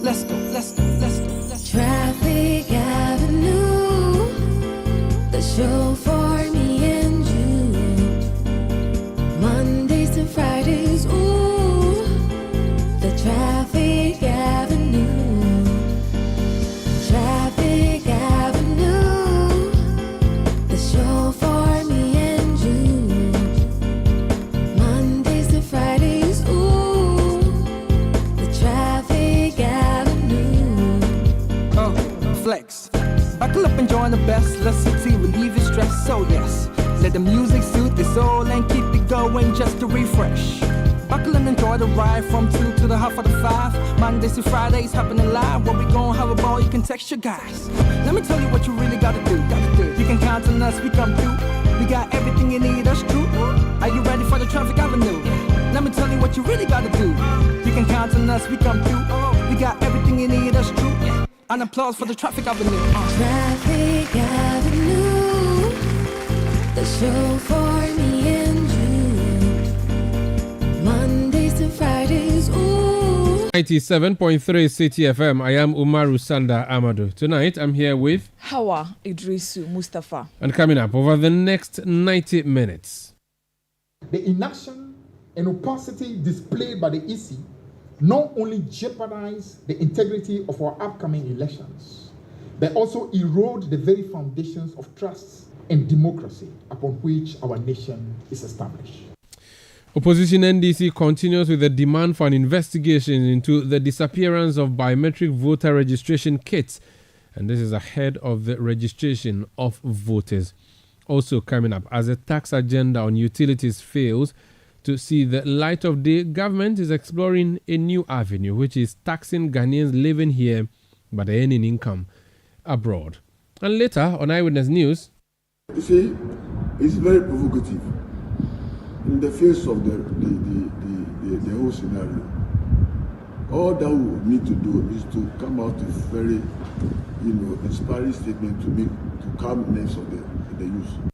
let's go, let's go, let's go, let's go. Traffic Avenue, the show for me and you. Mondays to Fridays, ooh, the Traffic Avenue. Traffic Avenue, the show for me and you. Mondays to Fridays, ooh, the Traffic Avenue. Flex. Buckle up and join the best. Let's City relieve your stress. So yes, let the music soothe the soul and keep it going just to refresh. Buckle and enjoy the ride from 2 to the half of the 5. Mondays to Fridays happening live. Where we gon' have a ball, you can text your guys. Let me tell you what you really gotta do. You can count on us, we come through. We got everything you need, that's true. Are you ready for the Traffic Avenue? Let me tell you what you really gotta do. You can count on us, we come through. We got everything you need, that's true. An applause for the Traffic Avenue. Traffic Avenue, the show for me and you. Mondays to Fridays, ooh. 97.3 Citi FM. I am Umaru Sanda Amadou. Tonight I'm here with Hawa Idrisu Mustafa. And coming up over the next 90 minutes. The inaction and opacity displayed by the EC not only jeopardize the integrity of our upcoming elections, but also erode the very foundations of trust and democracy upon which our nation is established. Opposition NDC continues with the demand for an investigation into the disappearance of biometric voter registration kits, and this is ahead of the registration of voters. Also coming up, as the tax agenda on utilities fails to see the light of day, government is exploring a new avenue, which is taxing Ghanaians living here but earning income abroad. And later on Eyewitness News. You see, it's very provocative in the face of the whole scenario. All that we need to do is to come out with very, inspiring statement to calm the nerves of the youth.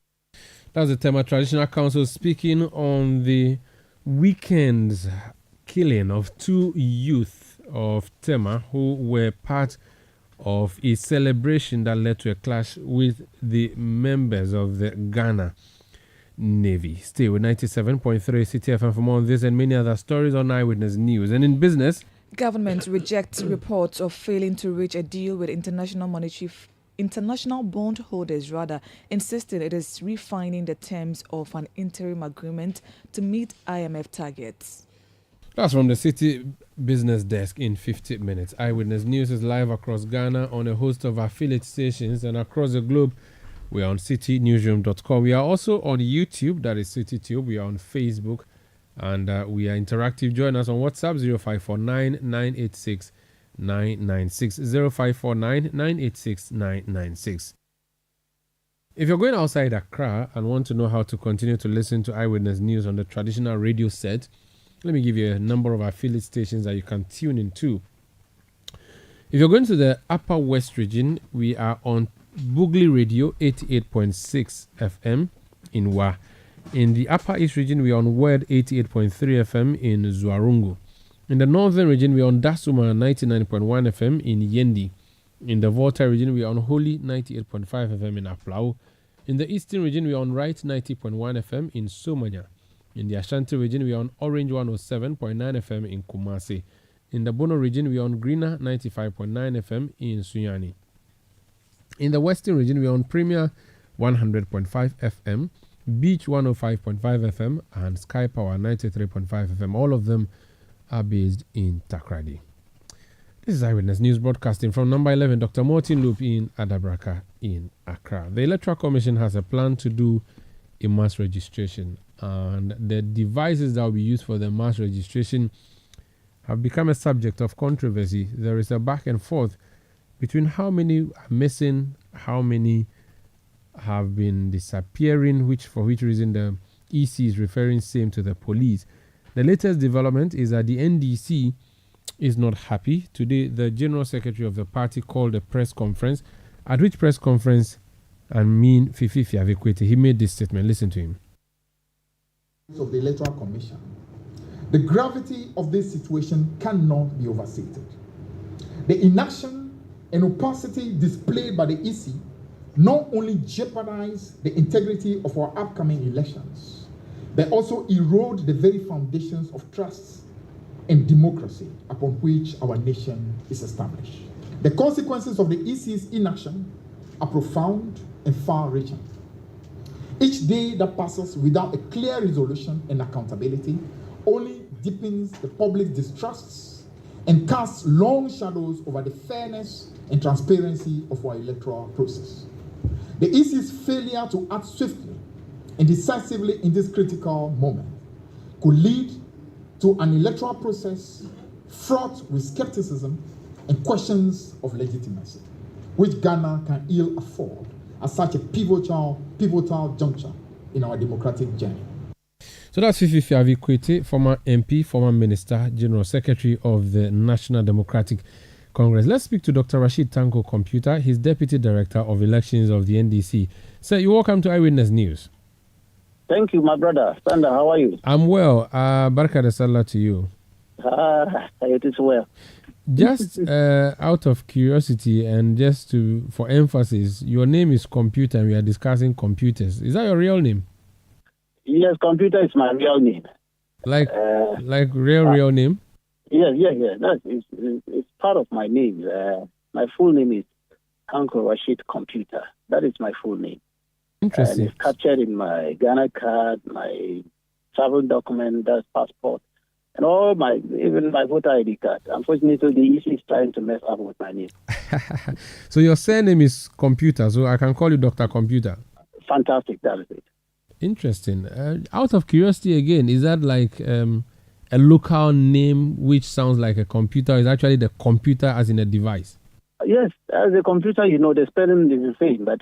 That's the Tema Traditional Council speaking on the weekend's killing of 2 youth of Tema who were part of a celebration that led to a clash with the members of the Ghana Navy. Stay with 97.3 Citi FM for more on this and many other stories on Eyewitness News. And in business, Government rejects reports of failing to reach a deal with international bondholders, insisting it is refining the terms of an interim agreement to meet IMF targets. That's from the City Business Desk in 50 minutes. Eyewitness News is live across Ghana on a host of affiliate stations and across the globe. We are on citynewsroom.com. We are also on YouTube, that is CityTube. We are on Facebook, and we are interactive. Join us on WhatsApp 0549 986 996 0549 986 996. If you're going outside Accra and want to know how to continue to listen to Eyewitness News on the traditional radio set, let me give you a number of affiliate stations that you can tune into. If you're going to the Upper West region, we are on Bugli Radio 88.6 FM in Wa. In the Upper East region, we are on Word 88.3 FM in Zuarungu. In the Northern region, we are on Dasuma 99.1 FM in Yendi. In the Volta region, we are on Holy 98.5 FM in Aflao. In the Eastern region, we are on Right 90.1 FM in Somanya. In the Ashanti region, we are on Orange 107.9 FM in Kumasi. In the Bono region, we are on Greener 95.9 FM in Sunyani. In the Western region, we are on Premier 100.5 FM, Beach 105.5 FM, and Sky Power 93.5 FM. All of them are based in Takrady. This is Eyewitness News broadcasting from number 11, Dr. Martin Loop in Adabraka in Accra. The Electoral Commission has a plan to do a mass registration, and the devices that will be used for the mass registration have become a subject of controversy. There is a back and forth between how many are missing, how many have been disappearing, for which reason the EC is referring same to the police. The latest development is that the NDC is not happy. Today, the General Secretary of the party called a press conference, at which press conference Amin Fififi Avekwete, he made this statement. Listen to him. Of the Electoral Commission, the gravity of this situation cannot be overstated. The inaction and opacity displayed by the EC not only jeopardize the integrity of our upcoming elections, they also erode the very foundations of trust and democracy upon which our nation is established. The consequences of the EC's inaction are profound and far-reaching. Each day that passes without a clear resolution and accountability only deepens the public's distrusts and casts long shadows over the fairness and transparency of our electoral process. The EC's failure to act swiftly and decisively in this critical moment could lead to an electoral process fraught with skepticism and questions of legitimacy, which Ghana can ill afford at such a pivotal juncture in our democratic journey. So that's Fifi Fiavi-Kwete, former MP, former Minister, General Secretary of the National Democratic Congress. Let's speak to Dr. Rashid Tanko Computer. He's Deputy Director of Elections of the NDC. Sir, you're welcome to Eyewitness News. Thank you, my brother. Sanda, how are you? I'm well. Baraka de Salah to you. It is well. Just out of curiosity and just for emphasis, your name is Computer and we are discussing computers. Is that your real name? Yes, Computer is my real name. Like real name? Yeah. It's part of my name. My full name is Uncle Rashid Computer. That is my full name. Interesting. And it's captured in my Ghana card, my travel document, that's passport, and even my voter ID card. Unfortunately, the EC is trying to mess up with my name. So your surname is Computer, so I can call you Dr. Computer. Fantastic, that is it. Interesting. Out of curiosity again, is that like a local name which sounds like a computer? Is actually the computer as in a device? Yes, as a computer, the spelling is the same, but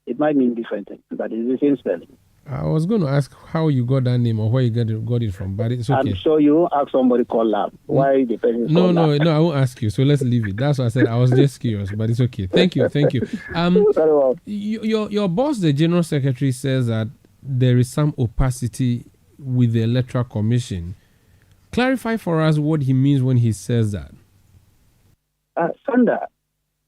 it might mean different things, but it's the same spelling. I was going to ask how you got that name or where you got it from, but it's okay. I'm sure you ask somebody called Lab. Why the person No, I won't ask you. So let's leave it. That's what I said. I was just curious, but it's okay. Thank you. Very well. Your boss, the General Secretary, says that there is some opacity with the Electoral Commission. Clarify for us what he means when he says that. Sanda,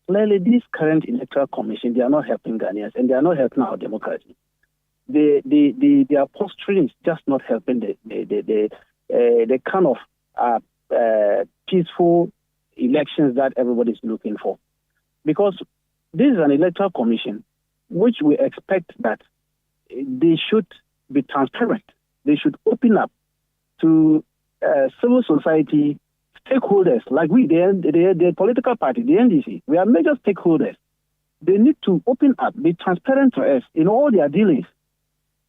clearly this current Electoral Commission, they are not helping Ghanaians and they are not helping our democracy. Their posturing is just not helping the kind of peaceful elections that everybody is looking for. Because this is an Electoral Commission which we expect that they should be transparent. They should open up to civil society stakeholders like the political party, the NDC. We are major stakeholders. They need to open up, be transparent to us in all their dealings,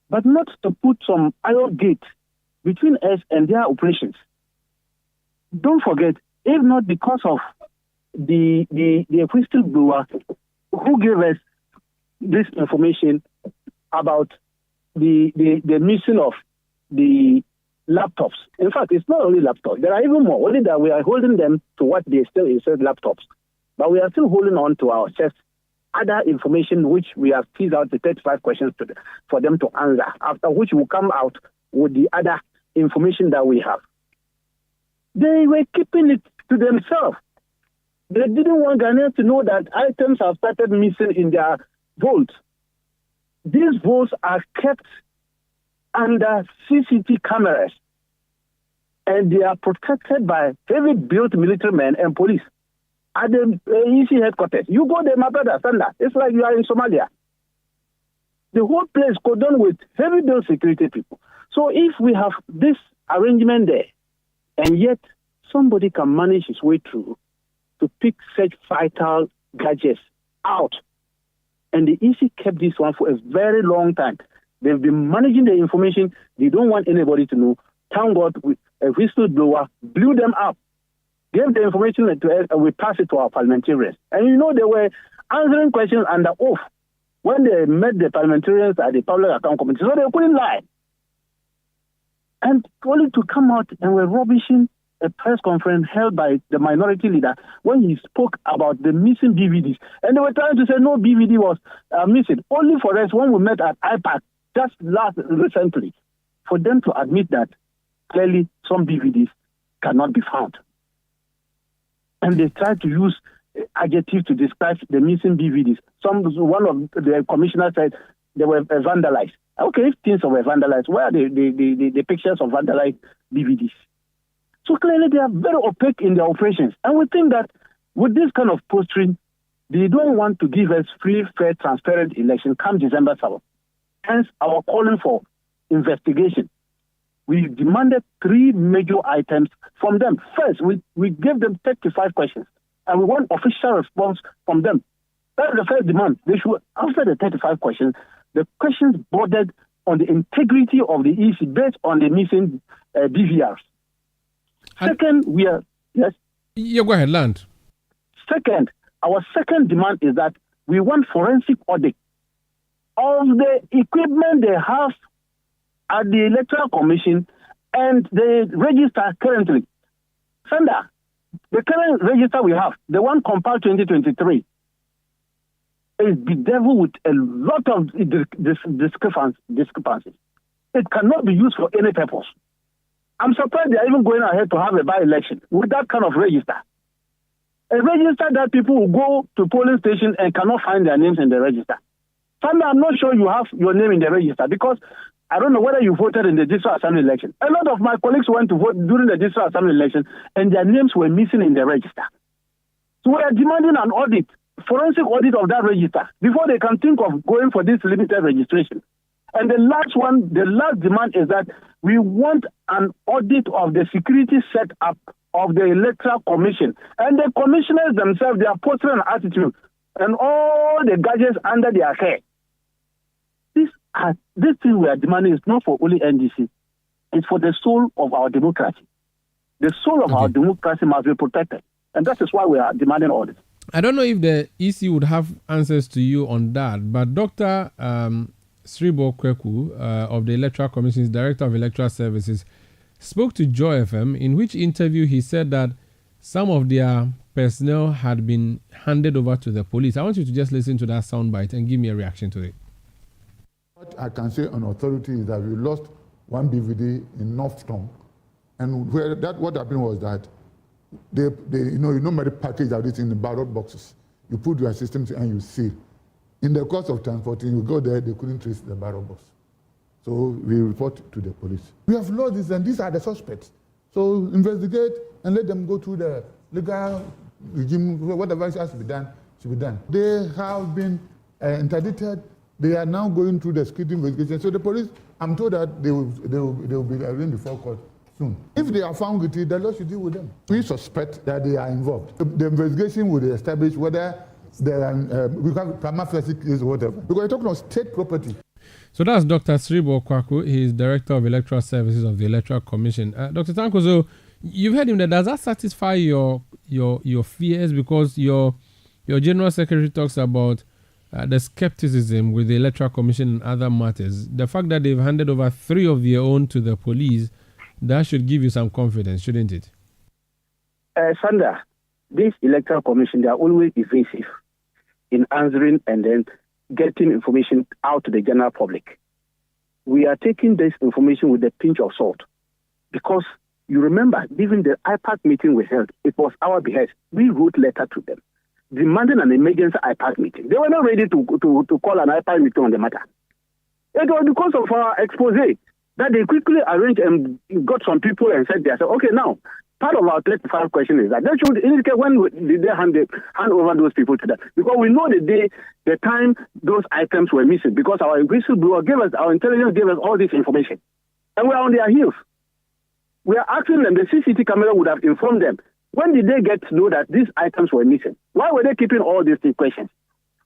but not to put some iron gate between us and their operations. Don't forget, if not because of the whistleblower who gave us this information about the missing of the laptops. In fact, it's not only laptops. There are even more. Only that we are holding them to what they still insert laptops. But we are still holding on to our chest other information which we have teased out the 35 questions for them to answer, after which will come out with the other information that we have. They were keeping it to themselves. They didn't want Ghanaians to know that items have started missing in their vaults. These vaults are kept under CCTV cameras, and they are protected by heavy built military men and police at the EC headquarters. You go there, my brother, Sanda. It's like you are in Somalia. The whole place cordoned with heavy built security people. So if we have this arrangement there, and yet somebody can manage his way through to pick such vital gadgets out, and the EC kept this one for a very long time. They've been managing the information. They don't want anybody to know. Thank God, a whistleblower blew them up, gave the information to us, and we passed it to our parliamentarians. And they were answering questions under oath when they met the parliamentarians at the Public Account Committee. So they couldn't lie. And only to come out and were rubbishing a press conference held by the minority leader when he spoke about the missing DVDs. And they were trying to say no DVD was missing. Only for us, when we met at IPAC just recently, for them to admit that clearly some DVDs cannot be found. and they try to use adjectives to describe the missing BVDs. One of the commissioners said they were vandalized. Okay, if things were vandalized, where are the pictures of vandalized BVDs? So clearly they are very opaque in their operations. And we think that with this kind of posturing, they don't want to give us free, fair, transparent election come December 7th. Hence, our calling for investigation. We demanded 3 major items from them. First, we gave them 35 questions, and we want official response from them. That's the first demand. They should answer the 35 questions. The questions bordered on the integrity of the EC based on the missing DVRs. Second, yes? Yeah, go ahead, land. Second, our second demand is that we want forensic audit of the equipment they have at the Electoral Commission and the register currently. Sanda, the current register we have, the one compiled 2023, is bedeviled with a lot of discrepancies. It cannot be used for any purpose. I'm surprised they're even going ahead to have a by-election with that kind of register. A register that people will go to polling station and cannot find their names in the register. Sanda, I'm not sure you have your name in the register because I don't know whether you voted in the district assembly election. A lot of my colleagues went to vote during the district assembly election and their names were missing in the register. So we are demanding an audit, forensic audit of that register before they can think of going for this limited registration. And the last demand is that we want an audit of the security setup of the Electoral Commission. And the commissioners themselves, they are posting an attitude and all the gadgets under their care. This thing we are demanding is not for only NDC. It's for the soul of our democracy. The soul of our democracy must be protected. And that is why we are demanding audit. I don't know if the EC would have answers to you on that, but Dr. Sribo Kweku of the Electoral Commission's Director of Electoral Services spoke to Joy FM, in which interview he said that some of their personnel had been handed over to the police. I want you to just listen to that soundbite and give me a reaction to it. What I can say on authority is that we lost one DVD in Northstone, and what happened was that they normally package everything in the ballot boxes. You put your systems and you seal. In the course of transporting, you go there, they couldn't trace the ballot box. So we report to the police. We have lost this, and these are the suspects. So investigate and let them go through the legal regime. Whatever has to be done should be done. They have been interdicted. They are now going through the security investigation. So the police, I'm told that they will be arraigned before court soon. If they are found guilty, the law should deal with them. We suspect that they are involved. The investigation will establish whether there are we have prima facie case or whatever. Because we're talking about state property. So that's Dr. Sribo Kwaku. He is Director of Electoral Services of the Electoral Commission. Dr. Tankozo, you've heard him there. Does that satisfy your fears? Because your General Secretary talks about the skepticism with the Electoral Commission and other matters. The fact that they've handed over 3 of their own to the police, that should give you some confidence, shouldn't it? Sandra, this Electoral Commission, they are always evasive in answering and then getting information out to the general public. We are taking this information with a pinch of salt because you remember, even the IPAC meeting we held, it was our behest. We wrote letter to them demanding an emergency IPAC meeting. They were not ready to call an IPAC meeting on the matter. It was because of our expose that they quickly arranged and got some people and said, okay, now, part of our 35 question is that they should indicate when did they hand over those people to them. Because we know the time those items were missing, because our whistleblower gave us, our intelligence gave us all this information. And we are on their heels. We are asking them, the CCTV camera would have informed them. When did they get to know that these items were missing? Why were they keeping all these questions?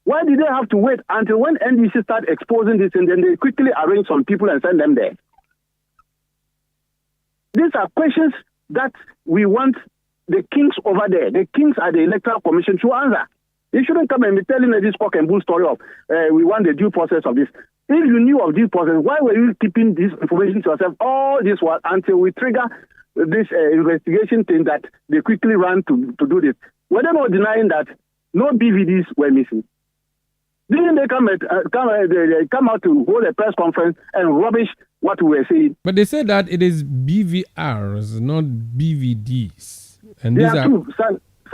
Why did they have to wait until when NDC started exposing this and then they quickly arrange some people and send them there? These are questions that we want the kings over there, the kings at the Electoral Commission to answer. They shouldn't come and be telling us this cock and bull story of we want the due process of this. If you knew of due process, why were you keeping this information to yourself all this while until we trigger this investigation thing that they quickly ran to do this? Were they not denying that no BVDs were missing? Didn't they come out to hold a press conference and rubbish what we were saying? But they said that it is BVRs, not BVDs. And there these are two.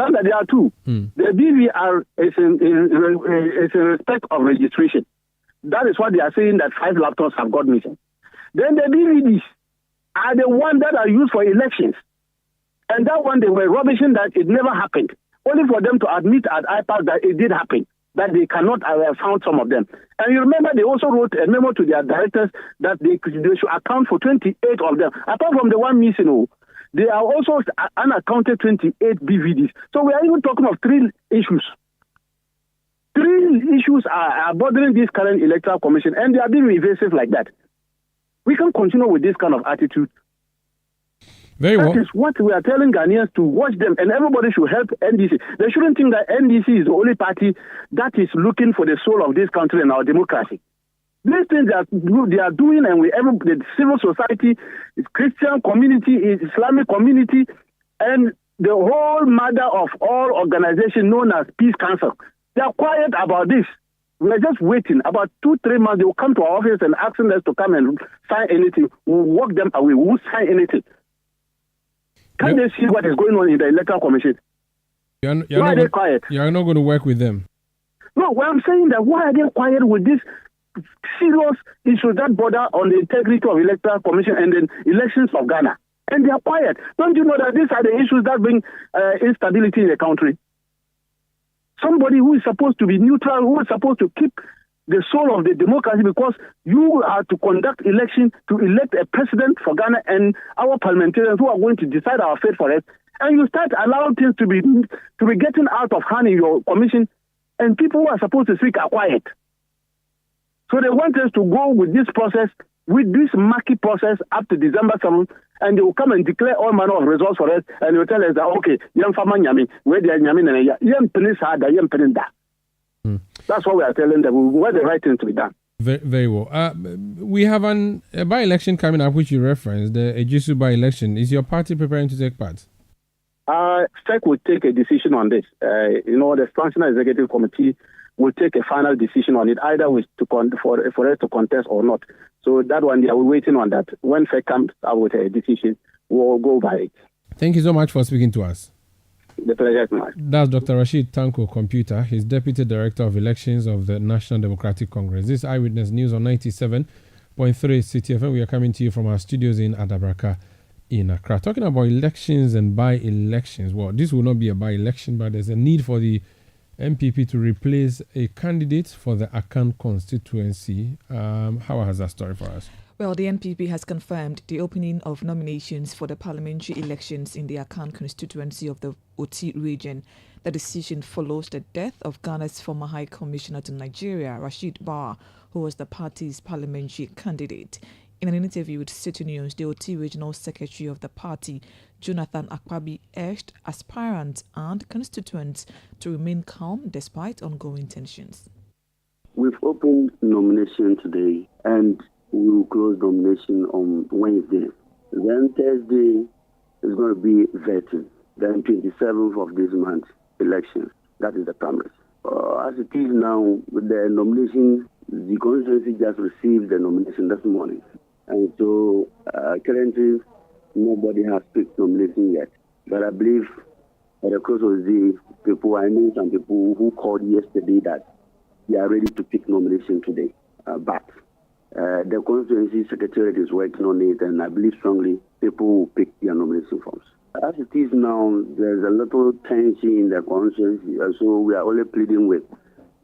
Sandra, there are two. The BVR is in respect of registration. That is what they are saying, that 5 laptops have got missing. Then the DVDs are the ones that are used for elections. And that one, they were rubbishing that it never happened. Only for them to admit at IPAC that it did happen, that they cannot have found some of them. And you remember they also wrote a memo to their directors that they should account for 28 of them. Apart from the one missing, they are also unaccounted 28 BVDs. So we are even talking of 3 issues. 3 issues are bothering this current electoral commission, and they are being evasive like that. We can continue with this kind of attitude. Very well. That is what we are telling Ghanaians to watch them, and everybody should help NDC. They shouldn't think that NDC is the only party that is looking for the soul of this country and our democracy. These things that they are doing, and the civil society, Christian community, Islamic community, and the whole mother of all organizations known as Peace Council, they are quiet about this. We are just waiting. About 2-3 months, they will come to our office and ask us to come and sign anything. We will walk them away. We won't sign anything. Can they see what is going on in the Electoral Commission? Why are they quiet? You are not going to work with them. No, well, I'm saying that why are they quiet with this serious issue that border on the integrity of Electoral Commission and the elections of Ghana? And they are quiet. Don't you know that these are the issues that bring instability in the country? Somebody who is supposed to be neutral, who is supposed to keep the soul of the democracy, because you are to conduct election to elect a president for Ghana and our parliamentarians who are going to decide our fate for us, and you start allowing things to be getting out of hand in your commission, and people who are supposed to speak are quiet. So they want us to go with this process, with this murky process up to December 7th, and they will come and declare all manner of results for us, and they will tell us that, okay, where they are That's what we are telling them. We want the right thing to be done. Very, very well. We have a by-election coming up, which you referenced, the Ejisu by-election. Is your party preparing to take part? SEC will take a decision on this. The Functional Executive Committee will take a final decision on it, either for us to contest or not. So that one, we're waiting on that. When SEC comes out with a decision, we'll go by it. Thank you so much for speaking to us. The pleasure is mine. That's Dr. Rashid Tanko Computer. He's Deputy Director of Elections of the National Democratic Congress. This is Eyewitness News on 97.3 Citi FM. We are coming to you from our studios in Adabraka in Accra. Talking about elections and by-elections. Well, this will not be a by-election, but there's a need for the MPP to replace a candidate for the Akan constituency. How has that story for us? Well, the NPP has confirmed the opening of nominations for the parliamentary elections in the Akan constituency of the Oti region. The decision follows the death of Ghana's former High Commissioner to Nigeria, Rashid Barr, who was the party's parliamentary candidate. In an interview with Citi News, the Oti Regional Secretary of the party, Jonathan Akpabi, urged aspirants and constituents to remain calm despite ongoing tensions. We've opened nomination today, and we will close nomination on Wednesday. Then Thursday is going to be voting. Then 27th of this month, election. That is the primaries. As it is now, with the nomination, the constituency just received the nomination this morning. And so currently, nobody has picked nomination yet. But I believe at the close of the day, I know some people who called yesterday that they are ready to pick nomination today. But the constituency secretariat is working on it, and I believe strongly people will pick their nomination forms. As it is now, there's a little tension in the constituency, so we are only pleading with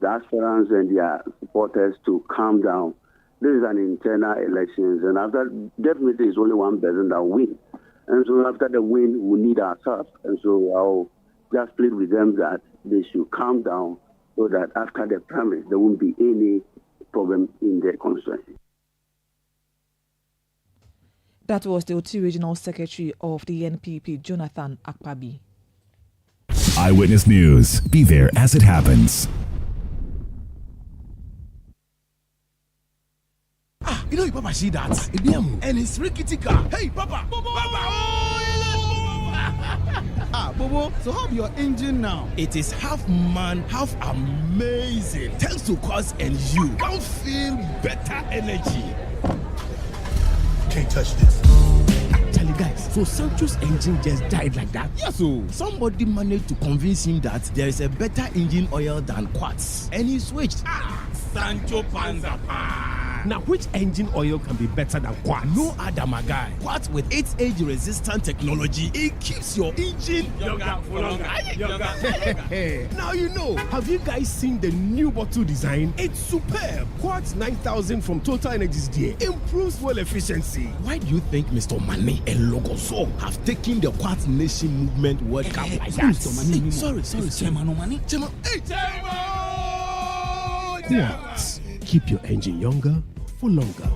the aspirants and their supporters to calm down. This is an internal elections, and after definitely it's only one person that win. And so after the win, we need ourselves. And so I'll just plead with them that they should calm down so that after the primary, there won't be any problem in their constituency. That was the Oti Regional Secretary of the NPP, Jonathan Akpabi. Eyewitness News. Be there as it happens. You know, your Papa see that? And it's rickety car. Hey, Papa! Bobo, so how your engine now? It is half man, half amazing. Thanks to Cause and you can feel better energy. Can't touch this. Actually, guys, So Sancho's engine just died like that? Yes, so somebody managed to convince him that there is a better engine oil than Quartz, and he switched. Sancho Panza. Now, which engine oil can be better than Quartz? No other, my guy. Quartz with its age-resistant technology, it keeps your engine younger for longer. Now you know. Have you guys seen the new bottle design? It's superb. Quartz 9000 from Total Energies there improves fuel efficiency. Why do you think Mr. Mane and Logoso have taken the Quartz Nation movement World Cup like that? Sorry. Chairman Mane. Hey, Quartz. Keep your engine younger for longer.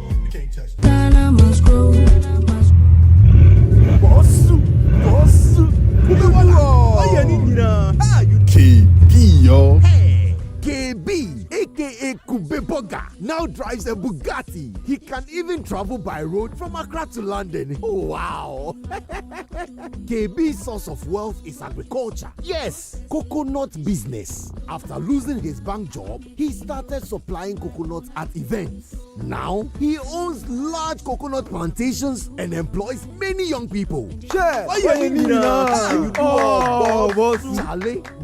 Ghana must grow. KB, yo. Hey, KB, aka Kubeboga, now drives a Bugatti. He can even travel by road from Accra to London. Oh, wow. KB's source of wealth is agriculture. Yes, coconut business. After losing his bank job, he started supplying coconuts at events. Now, he owns large coconut plantations and employs many young people. Charlie,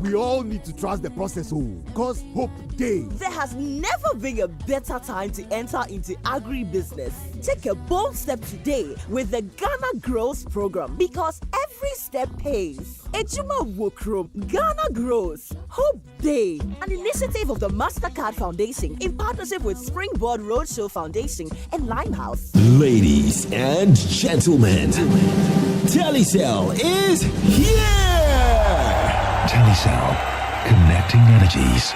we all need to trust the process, because hope days. There has never been a better time to enter into agribusiness. Take a bold step today with the Ghana Grows program, because every step pays. Ejuma Wokrom, Ghana Grows, Hope Day, an initiative of the MasterCard Foundation in partnership with Springboard Roadshow Foundation and Limehouse. Ladies and gentlemen, Telecel is here! Telecel, connecting energies.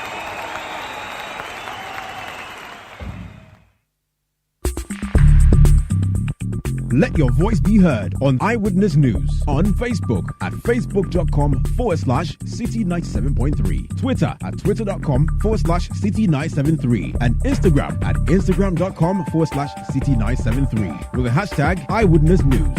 Let your voice be heard on Eyewitness News on Facebook at facebook.com/City97.3, Twitter at twitter.com/City973, and Instagram at instagram.com/City973 with the hashtag Eyewitness News.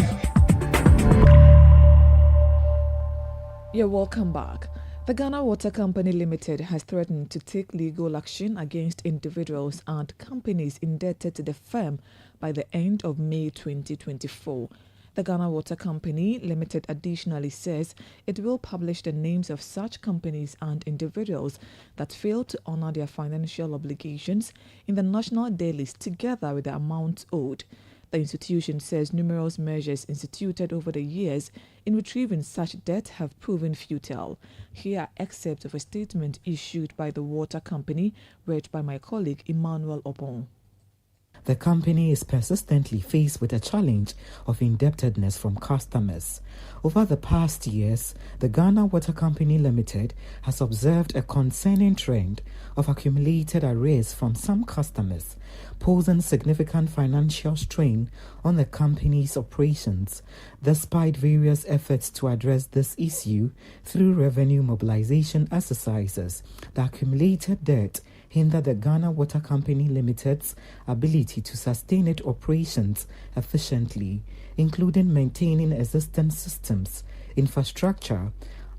You're welcome back. The Ghana Water Company Limited has threatened to take legal action against individuals and companies indebted to the firm by the end of May 2024. The Ghana Water Company Limited additionally says it will publish the names of such companies and individuals that fail to honor their financial obligations in the national dailies together with the amount owed. The institution says numerous measures instituted over the years in retrieving such debt have proven futile. Here are excerpts of a statement issued by the water company, read by my colleague Emmanuel Opon. The company is persistently faced with a challenge of indebtedness from customers. Over the past years, the Ghana Water Company Limited has observed a concerning trend of accumulated arrears from some customers, posing significant financial strain on the company's operations. Despite various efforts to address this issue through revenue mobilization exercises, the accumulated debt hinder the Ghana Water Company Limited's ability to sustain its operations efficiently, including maintaining existing systems, infrastructure,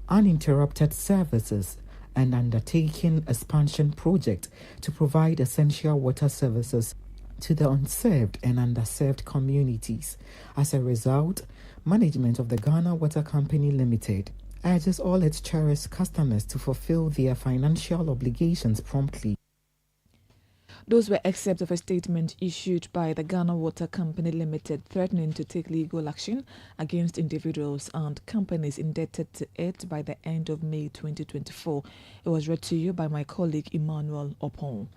uninterrupted services, and undertaking expansion projects to provide essential water services to the unserved and underserved communities. As a result, management of the Ghana Water Company Limited urges all its cherished customers to fulfill their financial obligations promptly. Those were excerpts of a statement issued by the Ghana Water Company Limited threatening to take legal action against individuals and companies indebted to it by the end of May 2024. It was read to you by my colleague Emmanuel Opon.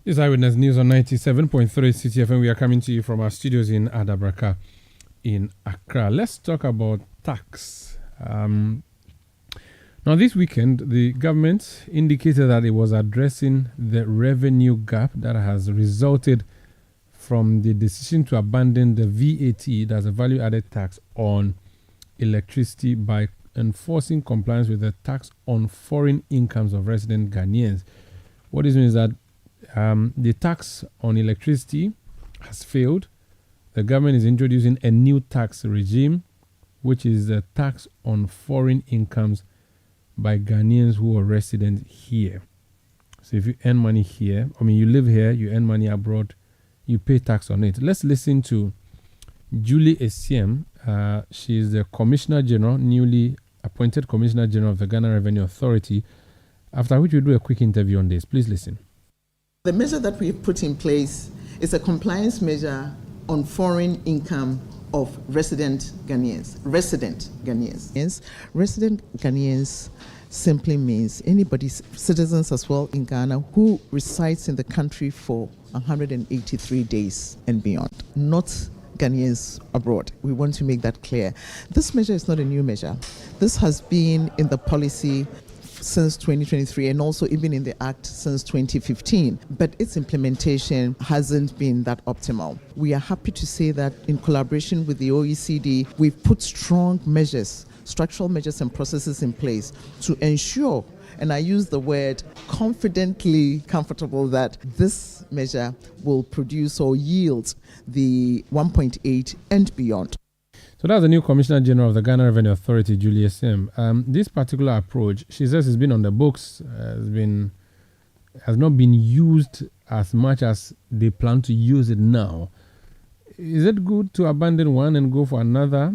This is Eyewitness News on 97.3 Citi FM. We are coming to you from our studios in Adabraka in Accra. Let's talk about tax. Now, this weekend, the government indicated that it was addressing the revenue gap that has resulted from the decision to abandon the VAT, that's a value-added tax on electricity, by enforcing compliance with the tax on foreign incomes of resident Ghanaians. What this means is that the tax on electricity has failed. The government is introducing a new tax regime, which is a tax on foreign incomes by Ghanaians who are resident here. So if you earn money here, you live here, you earn money abroad, you pay tax on it. Let's listen to Julie Essiem. She is the Commissioner General, newly appointed Commissioner General of the Ghana Revenue Authority, after which we'll do a quick interview on this. Please listen. The measure that we put in place is a compliance measure on foreign income of resident Ghanaians. Resident Ghanaians simply means anybody, citizens as well in Ghana, who resides in the country for 183 days and beyond, not Ghanaians abroad. We want to make that clear. This measure is not a new measure. This has been in the policy since 2023 and also even in the Act since 2015, but its implementation hasn't been that optimal. We are happy to say that in collaboration with the OECD, we've put strong measures, structural measures and processes in place to ensure, and I use the word confidently comfortable, that this measure will produce or yield the 1.8 and beyond. So that's the new Commissioner General of the Ghana Revenue Authority, Julie Essiem. This particular approach, she says, has been on the books, has not been used as much as they plan to use it now. Is it good to abandon one and go for another?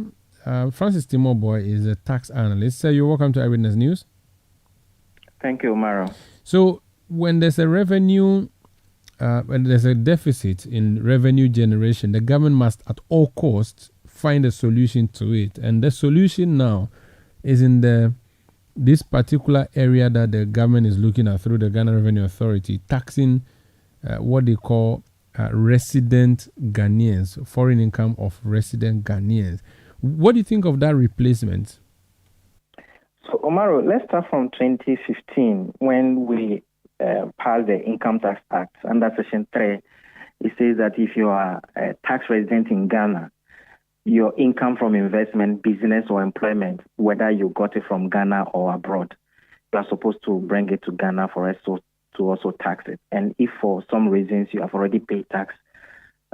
Francis Timoboy is a tax analyst. Sir, you're welcome to Eyewitness News. Thank you, Maro. So when there's a revenue, when there's a deficit in revenue generation, the government must at all costs find a solution to it. And the solution now is in this particular area that the government is looking at through the Ghana Revenue Authority, taxing what they call resident Ghanaians, foreign income of resident Ghanaians. What do you think of that replacement? So, Omaro, let's start from 2015 when we passed the Income Tax Act under Section 3. It says that if you are a tax resident in Ghana, your income from investment, business, or employment, whether you got it from Ghana or abroad, you are supposed to bring it to Ghana for us to also tax it. And if for some reasons you have already paid tax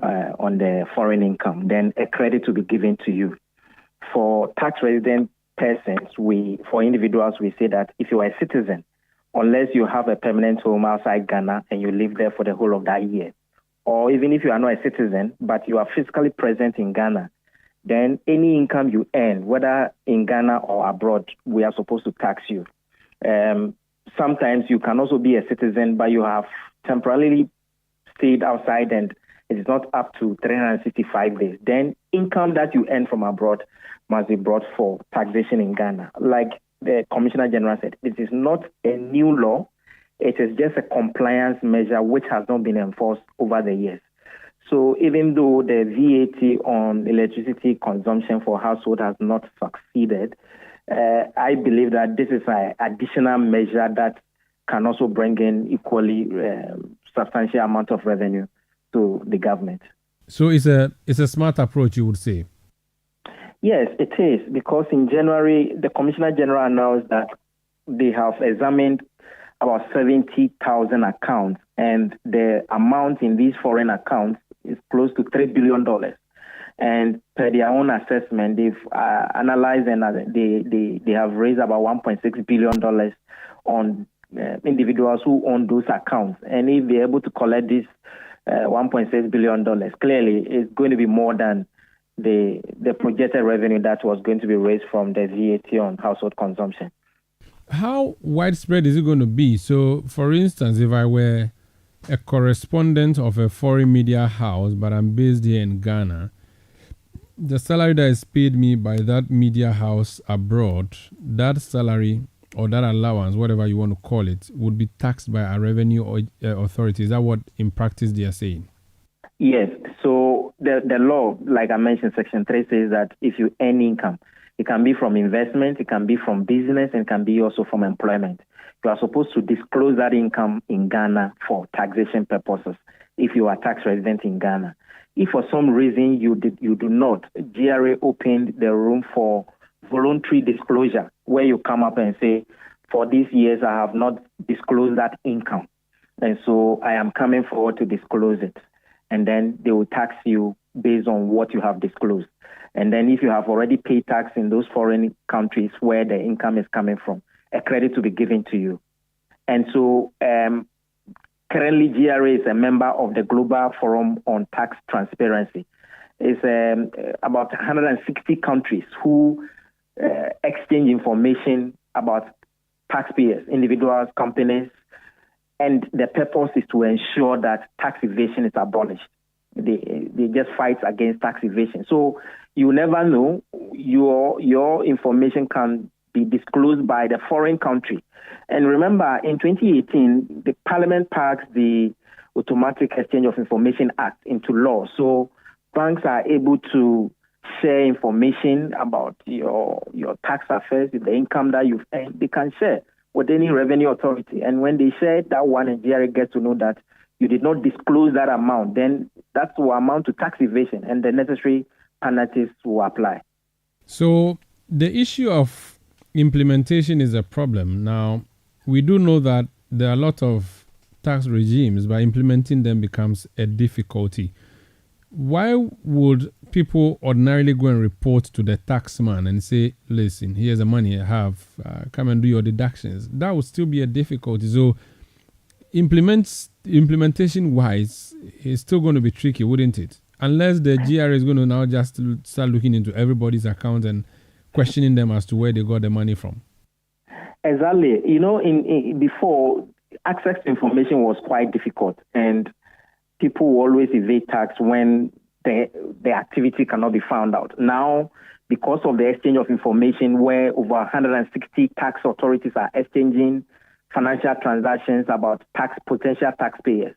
on the foreign income, then a credit will be given to you. For tax resident persons, for individuals, we say that if you are a citizen, unless you have a permanent home outside Ghana and you live there for the whole of that year, or even if you are not a citizen, but you are physically present in Ghana, then any income you earn, whether in Ghana or abroad, we are supposed to tax you. Sometimes you can also be a citizen, but you have temporarily stayed outside and it is not up to 365 days. Then income that you earn from abroad must be brought for taxation in Ghana. Like the Commissioner General said, it is not a new law. It is just a compliance measure which has not been enforced over the years. So even though the VAT on electricity consumption for household has not succeeded, I believe that this is an additional measure that can also bring in equally substantial amount of revenue to the government. So it's a smart approach, you would say? Yes, it is, because in January, the Commissioner General announced that they have examined about 70,000 accounts, and the amount in these foreign accounts is close to $3 billion. And per their own assessment, they've analyzed and they have raised about $1.6 billion on individuals who own those accounts. And if they're able to collect this $1.6 billion, clearly it's going to be more than the projected revenue that was going to be raised from the VAT on household consumption. How widespread is it going to be? So, for instance, if I were a correspondent of a foreign media house, but I'm based here in Ghana, the salary that is paid me by that media house abroad, that salary or that allowance, whatever you want to call it, would be taxed by a revenue authority. Is that what in practice they are saying? Yes. So the law, like I mentioned, Section 3 says that if you earn income, it can be from investment, it can be from business, and it can be also from employment. You are supposed to disclose that income in Ghana for taxation purposes if you are tax resident in Ghana. If for some reason you do not, GRA opened the room for voluntary disclosure, where you come up and say, for these years I have not disclosed that income, and so I am coming forward to disclose it. And then they will tax you based on what you have disclosed. And then if you have already paid tax in those foreign countries where the income is coming from, a credit will be given to you. And so currently GRA is a member of the Global Forum on Tax Transparency. It's about 160 countries who exchange information about taxpayers, individuals, companies, and the purpose is to ensure that tax evasion is abolished. They just fight against tax evasion. So you never know, your information can be disclosed by the foreign country. And remember, in 2018, the Parliament passed the Automatic Exchange of Information Act into law. So banks are able to share information about your tax affairs, the income that you've earned. They can share with any revenue authority. And when they share that one, and GRA gets to know that you did not disclose that amount, then that will amount to tax evasion, and the necessary penalties will apply. So the issue of implementation is a problem. Now, we do know that there are a lot of tax regimes, but implementing them becomes a difficulty. Why would people ordinarily go and report to the taxman and say, listen, here's the money I have, come and do your deductions? That would still be a difficulty. So implementation-wise, it's still going to be tricky, wouldn't it? Unless the GRA is going to now just start looking into everybody's account and questioning them as to where they got the money from. Exactly. You know, in before, access to information was quite difficult, and people will always evade tax when the activity cannot be found out. Now, because of the exchange of information where over 160 tax authorities are exchanging financial transactions about potential taxpayers,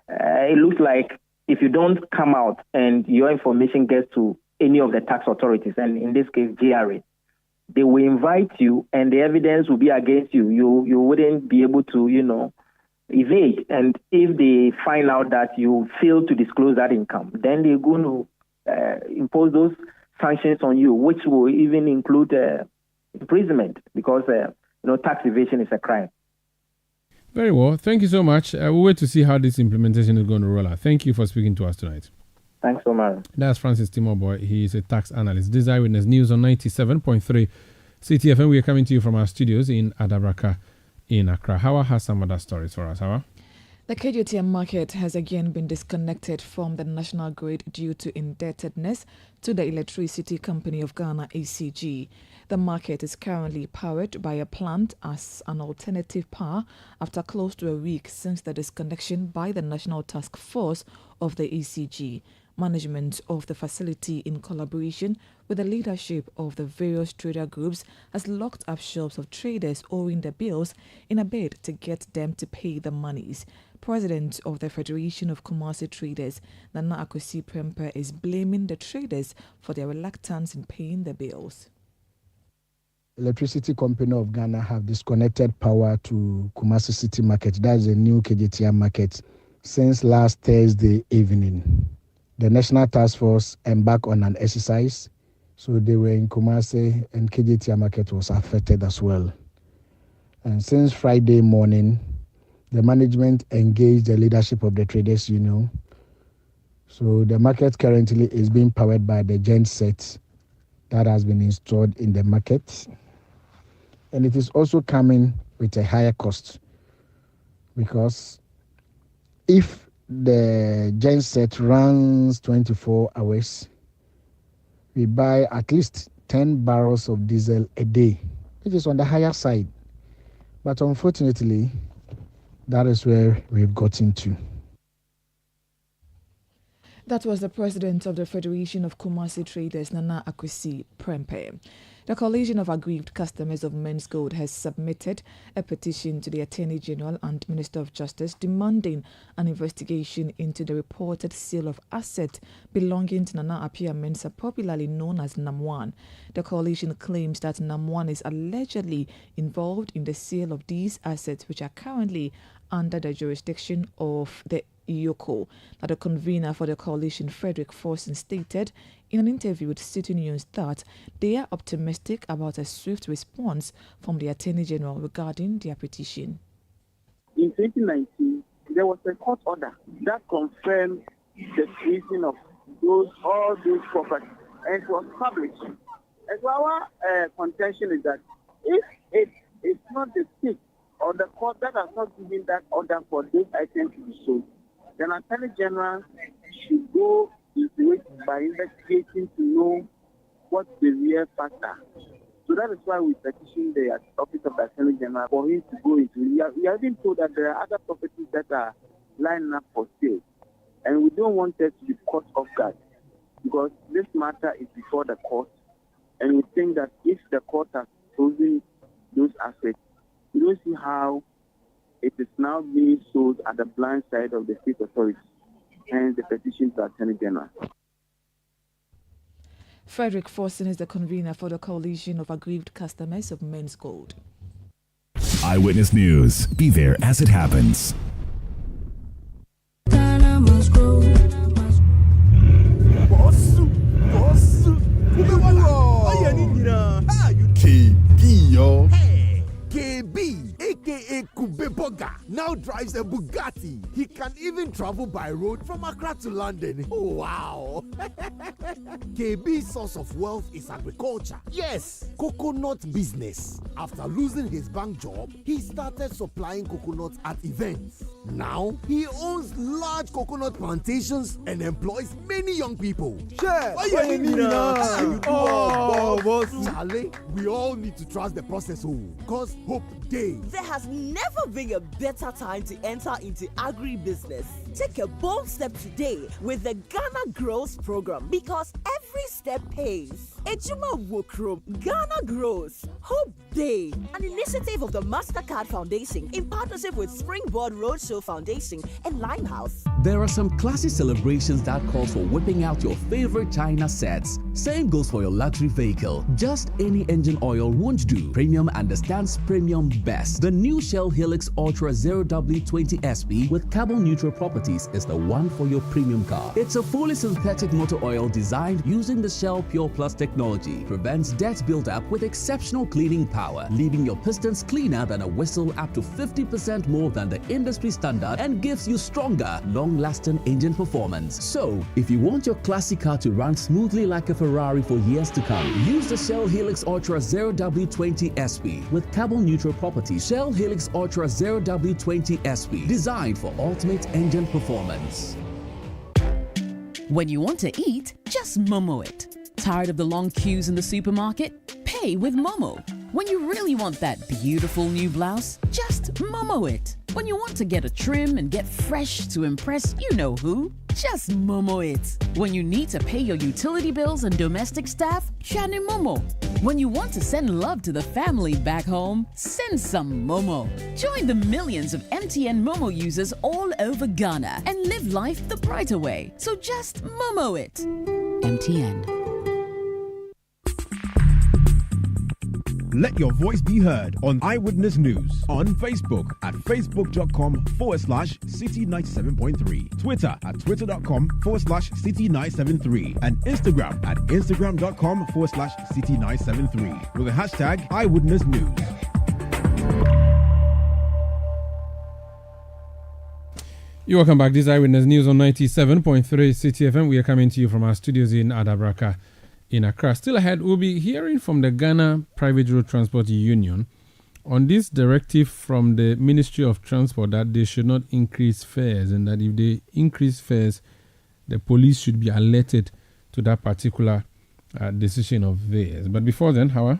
it looks like if you don't come out and your information gets to any of the tax authorities, and in this case, GRA, they will invite you and the evidence will be against you. You wouldn't be able to, evade. And if they find out that you fail to disclose that income, then they're going to impose those sanctions on you, which will even include imprisonment, because tax evasion is a crime. Very well. Thank you so much. We'll wait to see how this implementation is going to roll out. Thank you for speaking to us tonight. Thanks so much. That's Francis Timoboy. He is a tax analyst. This is Eyewitness News on 97.3 Citi FM. We are coming to you from our studios in Adabraka in Accra. Hawa has some other stories for us. Hawa? The KJTM market has again been disconnected from the national grid due to indebtedness to the Electricity Company of Ghana, ECG. The market is currently powered by a plant as an alternative power after close to a week since the disconnection by the National Task Force of the ECG. Management of the facility, in collaboration with the leadership of the various trader groups, has locked up shops of traders owing the bills in a bid to get them to pay the monies. President of the Federation of Kumasi Traders, Nana Akwesi Premper, is blaming the traders for their reluctance in paying the bills. Electricity Company of Ghana have disconnected power to Kumasi City Market. That's a new KJTM market since last Thursday evening. The National Task Force embarked on an exercise, so they were in Kumasi, and KJTM market was affected as well. And since Friday morning, the management engaged the leadership of the traders union. So the market currently is being powered by the genset that has been installed in the market. And it is also coming with a higher cost, because if the genset runs 24 hours, we buy at least 10 barrels of diesel a day, which is on the higher side. But unfortunately, that is where we've gotten to. That was the president of the Federation of Kumasi Traders, Nana Akwesi Prempe. The Coalition of Aggrieved Customers of Men's Gold has submitted a petition to the Attorney General and Minister of Justice demanding an investigation into the reported sale of assets belonging to Nana Appiah Mensah, popularly known as NAM1. The coalition claims that NAM1 is allegedly involved in the sale of these assets, which are currently under the jurisdiction of the Yoko. That the convener for the coalition, Frederick Forson, stated in an interview with Citi News that they are optimistic about a swift response from the Attorney General regarding their petition. In 2019, there was a court order that confirmed the freezing of all those properties, and it was published. And so our contention is that if it is not the state or the court that has not given that order for those items to be sold, then Attorney General should go into it by investigating to know what's the real factor. So that is why we petitioned the Office of the Attorney General for him to go into it. We have been told that there are other properties that are lining up for sale, and we don't want us to be caught off guard because this matter is before the court, and we think that if the court has chosen those assets, we don't see how it is now being sold at the blind side of the state authorities, hence the petition to Attorney General. Frederick Forson is the convener for the Coalition of Aggrieved Customers of Men's Gold. Eyewitness News. Be there as it happens. KB, yo. Hey, KB, aka Kubeboga, now drives a Bugatti. He can even travel by road from Accra to London. Oh, wow. KB's source of wealth is agriculture. Yes, coconut business. After losing his bank job, he started supplying coconuts at events. Now, he owns large coconut plantations and employs many young people. Charlie, we all need to trust the process, because hope day. There has never been a better time to enter into agribusiness. Take a bold step today with the Ghana Grows program, because every step pays. Ejuma Wokrom, Ghana Grows, Hope Day, an initiative of the MasterCard Foundation in partnership with Springboard Roadshow Foundation and Limehouse. There are some classy celebrations that calls for whipping out your favorite China sets. Same goes for your luxury vehicle. Just any engine oil won't do. Premium understands premium best. The new Shell Helix Ultra 0W20 SP with carbon neutral properties is the one for your premium car. It's a fully synthetic motor oil designed using the Shell Pure Plus technology. Prevents dirt buildup with exceptional cleaning power, leaving your pistons cleaner than a whistle, up to 50% more than the industry standard, and gives you stronger, long-lasting engine performance. So, if you want your classic car to run smoothly like a Ferrari for years to come, use the Shell Helix Ultra 0W20 SP with carbon neutral properties. Shell Helix Ultra 0W20 SP, designed for ultimate engine performance. When you want to eat, just Momo it. Tired of the long queues in the supermarket? Pay with Momo. When you really want that beautiful new blouse, just Momo it. When you want to get a trim and get fresh to impress you know who, just Momo it. When you need to pay your utility bills and domestic staff, Shani Momo. When you want to send love to the family back home, send some Momo. Join the millions of MTN Momo users all over Ghana and live life the brighter way. So just Momo it. MTN. Let your voice be heard on Eyewitness News on Facebook at facebook.com/City97.3, Twitter at twitter.com/City973, and Instagram at instagram.com/City973 with the hashtag Eyewitness News. You're welcome back. This is Eyewitness News on 97.3 Citi FM. We are coming to you from our studios in Adabraka in Accra. Still ahead, we'll be hearing from the Ghana Private Road Transport Union on this directive from the Ministry of Transport that they should not increase fares, and that if they increase fares, the police should be alerted to that particular decision of theirs. But before then, Hawa?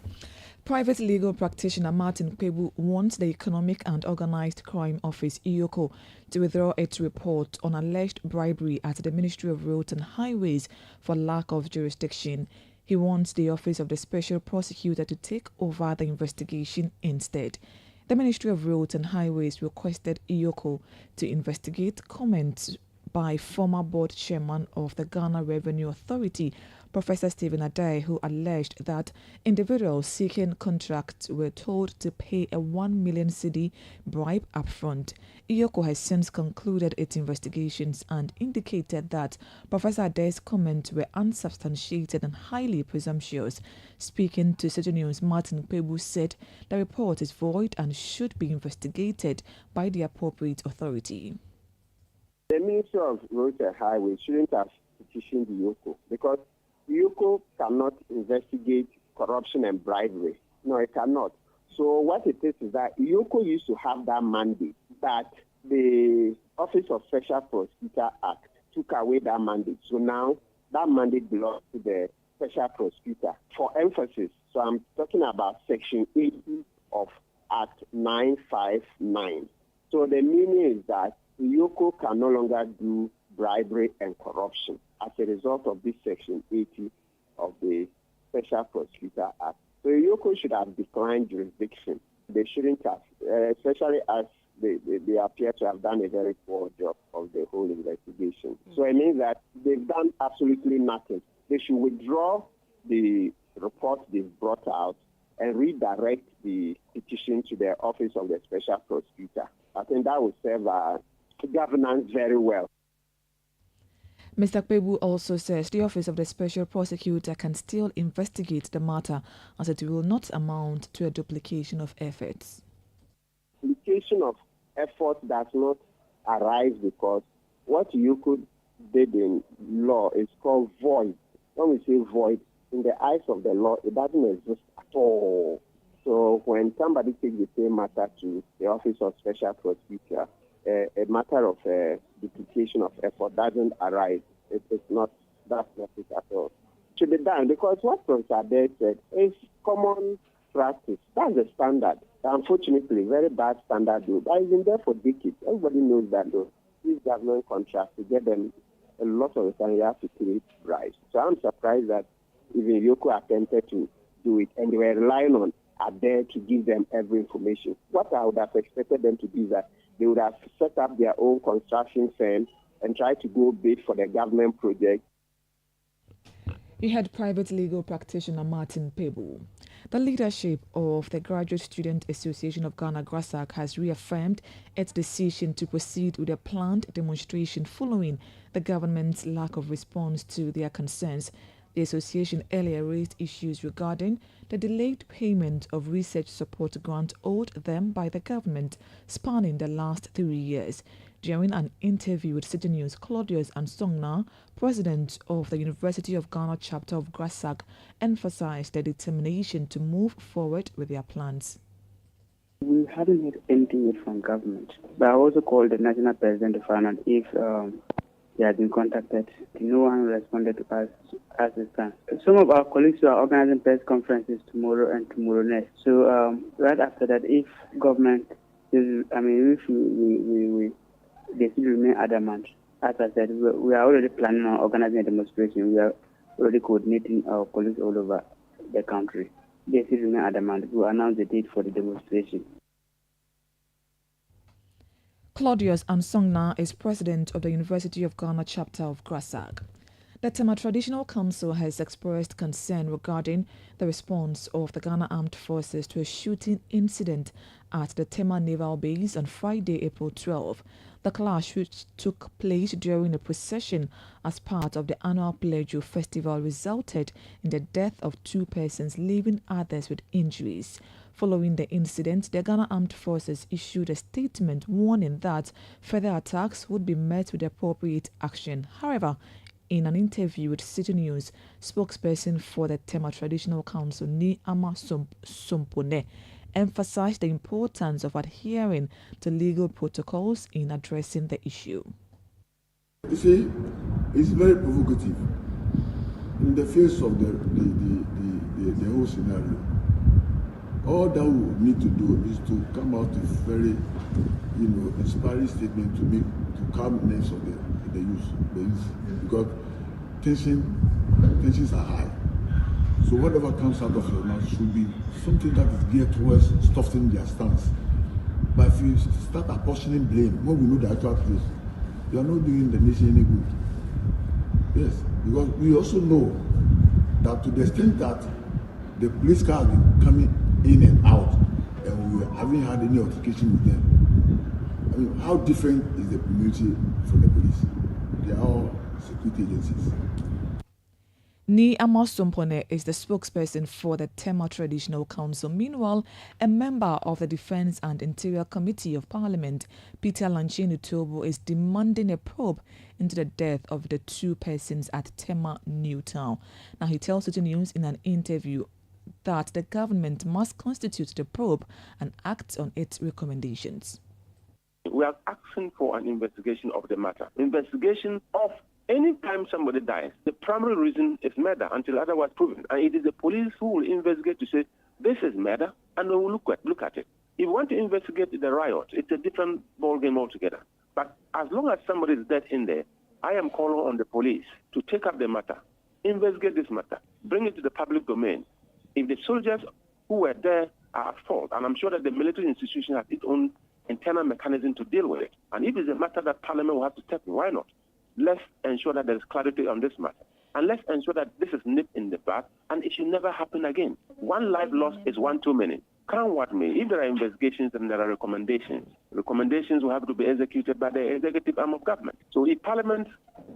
Private legal practitioner Martin Kwebu wants the Economic and Organized Crime Office, EOCO, to withdraw its report on alleged bribery at the Ministry of Roads and Highways for lack of jurisdiction. He wants the Office of the Special Prosecutor to take over the investigation instead. The Ministry of Roads and Highways requested EOCO to investigate comments by former board chairman of the Ghana Revenue Authority, Professor Stephen Adai, who alleged that individuals seeking contracts were told to pay a 1 million cedi bribe upfront. EOCO has since concluded its investigations and indicated that Professor Adai's comments were unsubstantiated and highly presumptuous. Speaking to Citi News, Martin Kwebu said the report is void and should be investigated by the appropriate authority. The Ministry of Roads and Highways shouldn't have petitioned the EOCO because the EOCO cannot investigate corruption and bribery. No, it cannot. So what it is that Yoko used to have that mandate, that the Office of Special Prosecutor Act took away that mandate. So now that mandate belongs to the Special Prosecutor. For emphasis, so I'm talking about Section 80 of Act 959. So the meaning is that Yoko can no longer do bribery and corruption as a result of this Section 80 of the Special Prosecutor Act. So Yoko should have declined jurisdiction. They shouldn't have, especially as they appear to have done a very poor job of the whole investigation. So it means that they've done absolutely nothing. They should withdraw the report they've brought out and redirect the petition to the Office of the Special Prosecutor. I think that would serve governance very well. Mr. Kpebu also says the Office of the Special Prosecutor can still investigate the matter as it will not amount to a duplication of efforts. Duplication of effort does not arise because what Yoko did in law is called void. When we say void, in the eyes of the law, it doesn't exist at all. So when somebody takes the same matter to the Office of Special Prosecutor, a matter of duplication of effort doesn't arise. That's not it at all. It should be done because what Professor Adair said is common practice. That's the standard. Unfortunately, very bad standard though. But it's been there for decades. Everybody knows that though. These government contracts, to get them a lot of the time, you have to create bribes. So I'm surprised that even Yoko attempted to do it, and they were relying on Adair to give them every information. What I would have expected them to do is that they would have set up their own construction firm and try to go bid for the government project. You had private legal practitioner Martin Kpebu. The leadership of the Graduate Student Association of Ghana, GRASAG, has reaffirmed its decision to proceed with a planned demonstration following the government's lack of response to their concerns. The association earlier raised issues regarding the delayed payment of research support grant owed them by the government spanning the last 3 years. During an interview with Citi News, Claudius Ansongna, president of the University of Ghana chapter of GRASAG, emphasized their determination to move forward with their plans. We hadn't heard anything yet from government, but I also called the national president to find out if he had been contacted. No one responded to us as it stands. Some of our colleagues are organizing press conferences tomorrow and tomorrow next. So right after that, if government, if they still remain adamant, as I said, we are already planning on organizing a demonstration. We are already coordinating our colleagues all over the country. They still remain adamant. We will announce the date for the demonstration. Claudius Ansongna is president of the University of Ghana chapter of GRASAG. The Tema Traditional Council has expressed concern regarding the response of the Ghana Armed Forces to a shooting incident at the Tema Naval Base on Friday, April 12. The clash, which took place during a procession as part of the annual Plejo Festival, resulted in the death of 2 persons, leaving others with injuries. Following the incident, the Ghana Armed Forces issued a statement warning that further attacks would be met with appropriate action. However, in an interview with Citi News, spokesperson for the Tema Traditional Council, Niama Sompone, emphasized the importance of adhering to legal protocols in addressing the issue. You see, it's very provocative in the face of the whole scenario. All that we need to do is to come out with very, inspiring statement to calm the nerves of the youth, because tensions are high. So whatever comes out of your mouth should be something that is geared towards softening their stance. But if you start apportioning blame when we know the actual truth, you are not doing the nation any good. Yes, because we also know that to the extent that the police car has been coming in and out, and we haven't had any altercation with them. How different is the community from the police? They are all security agencies. Niama Sompone is the spokesperson for the Tema Traditional Council. Meanwhile, a member of the Defense and Interior Committee of Parliament, Peter Lanchenu Tobo, is demanding a probe into the death of the 2 persons at Tema Newtown. Now, he tells Citi News in an interview that the government must constitute the probe and act on its recommendations. We are asking for an investigation of the matter. Investigation of any time somebody dies, the primary reason is murder until otherwise proven. And it is the police who will investigate to say, this is murder, and we will look at it. If you want to investigate the riot, it's a different ballgame altogether. But as long as somebody is dead in there, I am calling on the police to take up the matter, investigate this matter, bring it to the public domain. If the soldiers who were there are at fault, and I'm sure that the military institution has its own internal mechanism to deal with it, and if it's a matter that Parliament will have to step in, why not? Let's ensure that there is clarity on this matter. And let's ensure that this is nipped in the bud, and it should never happen again. One life lost is one too many. Come what may, if there are investigations and there are recommendations will have to be executed by the executive arm of government. So if Parliament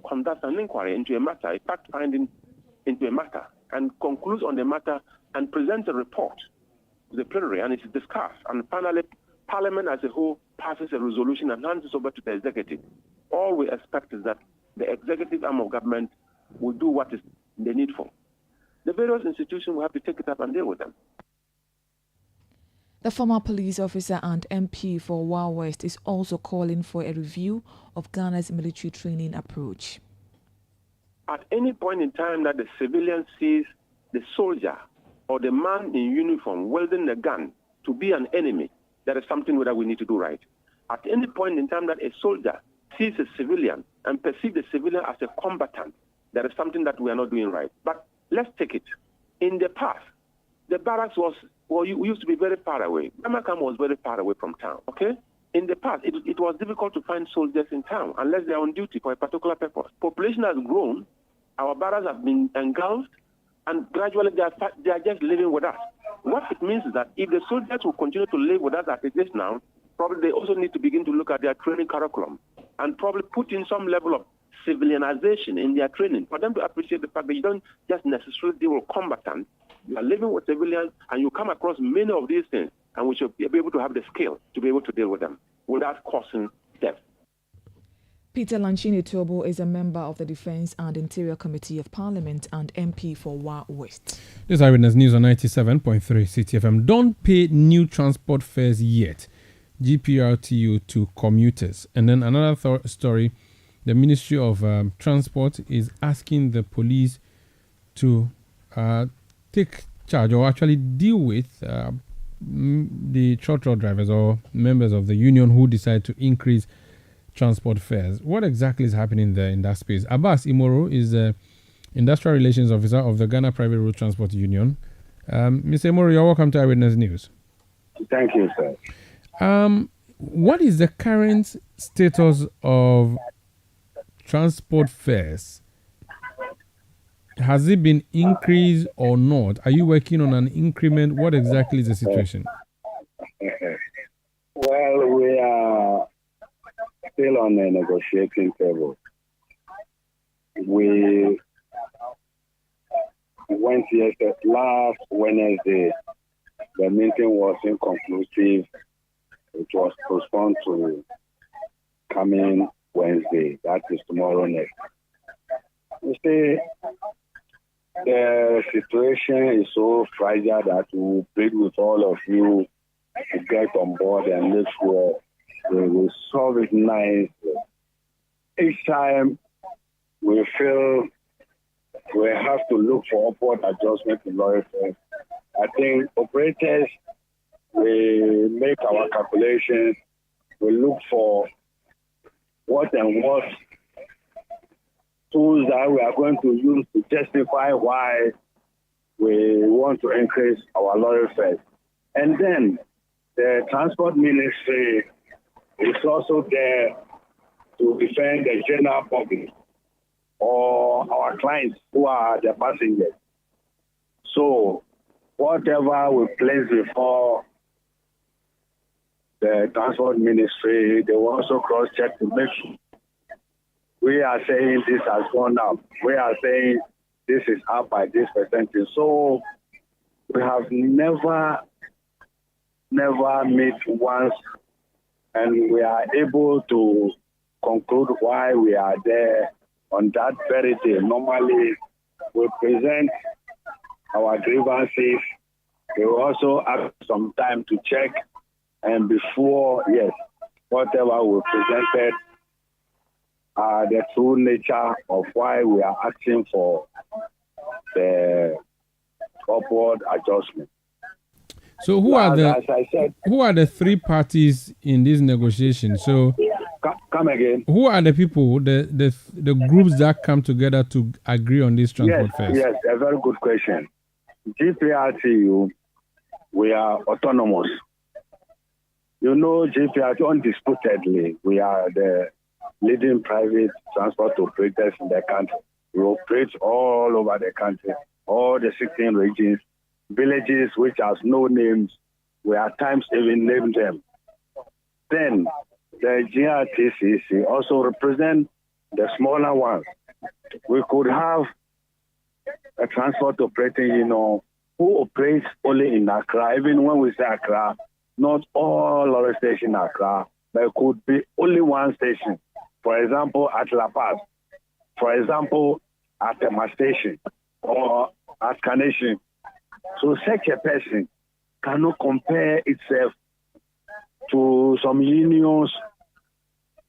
conducts an inquiry into a matter, a fact-finding into a matter, and concludes on the matter and presents a report to the plenary, and it's discussed, and finally Parliament as a whole passes a resolution and hands it over to the executive, all we expect is that the executive arm of government will do what is the needful. The various institutions will have to take it up and deal with them. The former police officer and MP for Wa West is also calling for a review of Ghana's military training approach. At any point in time that the civilian sees the soldier or the man in uniform wielding a gun to be an enemy, there is something that we need to do right. At any point in time that a soldier sees a civilian and perceives the civilian as a combatant, there is something that we are not doing right. But let's take it. In the past, the barracks used to be very far away. Bamakam was very far away from town, okay? In the past, it was difficult to find soldiers in town unless they are on duty for a particular purpose. Population has grown, our barracks have been engulfed, and gradually they are just living with us. What it means is that if the soldiers will continue to live with us as it is now, probably they also need to begin to look at their training curriculum and probably put in some level of civilianization in their training for them to appreciate the fact that you don't just necessarily deal with combatants. You are living with civilians and you come across many of these things, and we should be able to have the skill to be able to deal with them without causing death. Peter Lanchini Tobo is a member of the Defence and Interior Committee of Parliament and MP for Wa West. This is Eyewitness News on 97.3 Citi FM. Don't pay new transport fares yet. GPRTU to commuters. And then another story, the Ministry of Transport is asking the police to take charge or actually deal with the trotro drivers or members of the union who decide to increase transport fares. What exactly is happening there in that space? Abbas Imoro is the Industrial Relations Officer of the Ghana Private Road Transport Union. Mr. Imoro, you're welcome to Eyewitness News. Thank you, sir. What is the current status of transport fares? Has it been increased or not? Are you working on an increment? What exactly is the situation? Well, we are still on a negotiating table. We went last Wednesday. The meeting was inconclusive. It was postponed to coming Wednesday. That is tomorrow next. You see, the situation is so fragile that we will plead with all of you to get on board and make sure we will solve it nicely. Each time we feel we have to look for upward adjustment in lorry fares, I think operators, we make our calculations, we look for what and what tools that we are going to use to justify why we want to increase our lorry fares. And then the Transport Ministry is also there to defend the general public or our clients who are the passengers. So whatever we place before the Transport Ministry, they will also cross-check to make sure. We are saying this has gone up. We are saying this is up by this percentage. So we have never met once, and we are able to conclude why we are there on that very day. Normally, we present our grievances They will also have some time to check, and before, yes, whatever we presented the true nature of why we are asking for the upward adjustment. So who are the three parties in this negotiation? So come again. Who are the people, the groups that come together to agree on this transport fares? Yes, a very good question. GPRTU, we are autonomous. You know, GPRTU, undisputedly, we are the leading private transport operators in the country. We operate all over the country, all the 16 regions, villages which has no names. We at times even name them. Then the GRTCC also represent the smaller ones. We could have a transport operating, who operates only in Accra. Even when we say Accra, not all other stations in Accra, there could be only one station. For example, at La Paz. For example, at Tema Station or at Carnation. So such a person cannot compare itself to some unions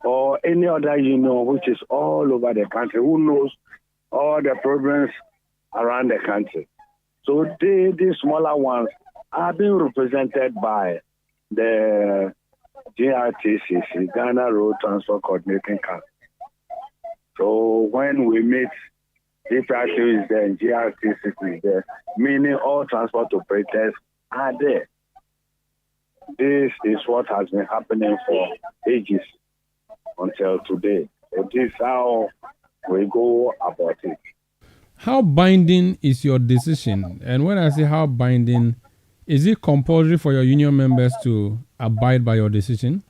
or any other union which is all over the country, who knows all the problems around the country. So these smaller ones are being represented by the GRTCC, Ghana Road Transport Coordinating Council. So when we meet, GPRTU is there and GRTCC is there, meaning all transport operators are there. This is what has been happening for ages until today. So this is how we go about it. How binding is your decision? And when I say how binding, is it compulsory for your union members to abide by your decision?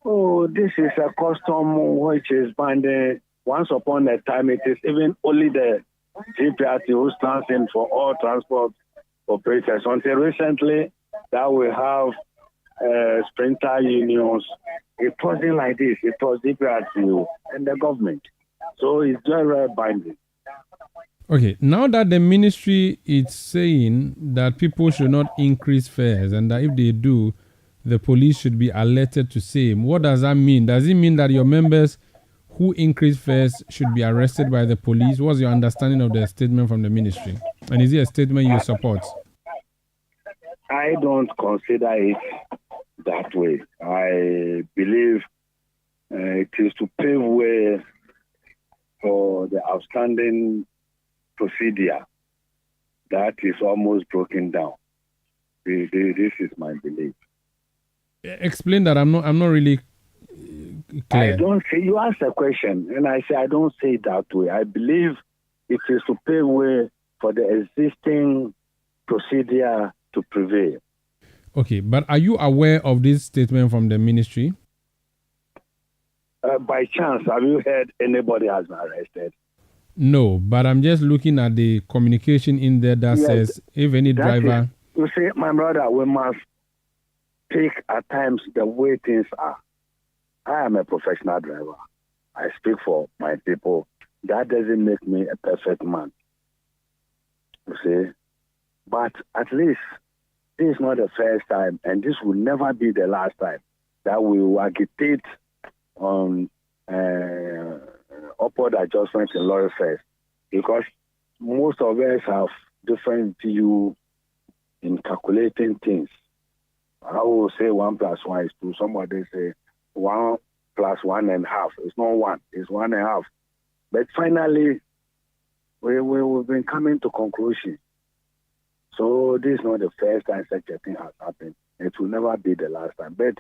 Oh, this is a custom which is binding. Once upon a time, it is even only the GPRT who stands in for all transport operators. Until recently, that we have sprinter unions. It wasn't like this. It was GPRT and the government. So it's very binding. Okay, now that the ministry is saying that people should not increase fares and that if they do, the police should be alerted to same, what does that mean? Does it mean that your members who increase fares should be arrested by the police? What's your understanding of the statement from the ministry? And is it a statement you support? I don't consider it that way. I believe it is to pave way for the outstanding procedure that is almost broken down. This is my belief. Explain that. I'm not really clear. I don't say, you ask a question and I say I don't say it that way. I believe it is to pave way for the existing procedure to prevail. Okay, but are you aware of this statement from the ministry? By chance, have you heard anybody has been arrested? No, but I'm just looking at the communication in there that says if any driver... You see, my brother, we must take at times the way things are. I am a professional driver. I speak for my people. That doesn't make me a perfect man. You see? But at least this is not the first time, and this will never be the last time that we will agitate on upward adjustment in lorry fares, because most of us have different view in calculating things. I will say 1 + 1 is 2. Somebody say 1 + 1.5. It's not 1, it's 1.5. But finally, we've been coming to conclusion. So this is not the first time such a thing has happened. It will never be the last time. But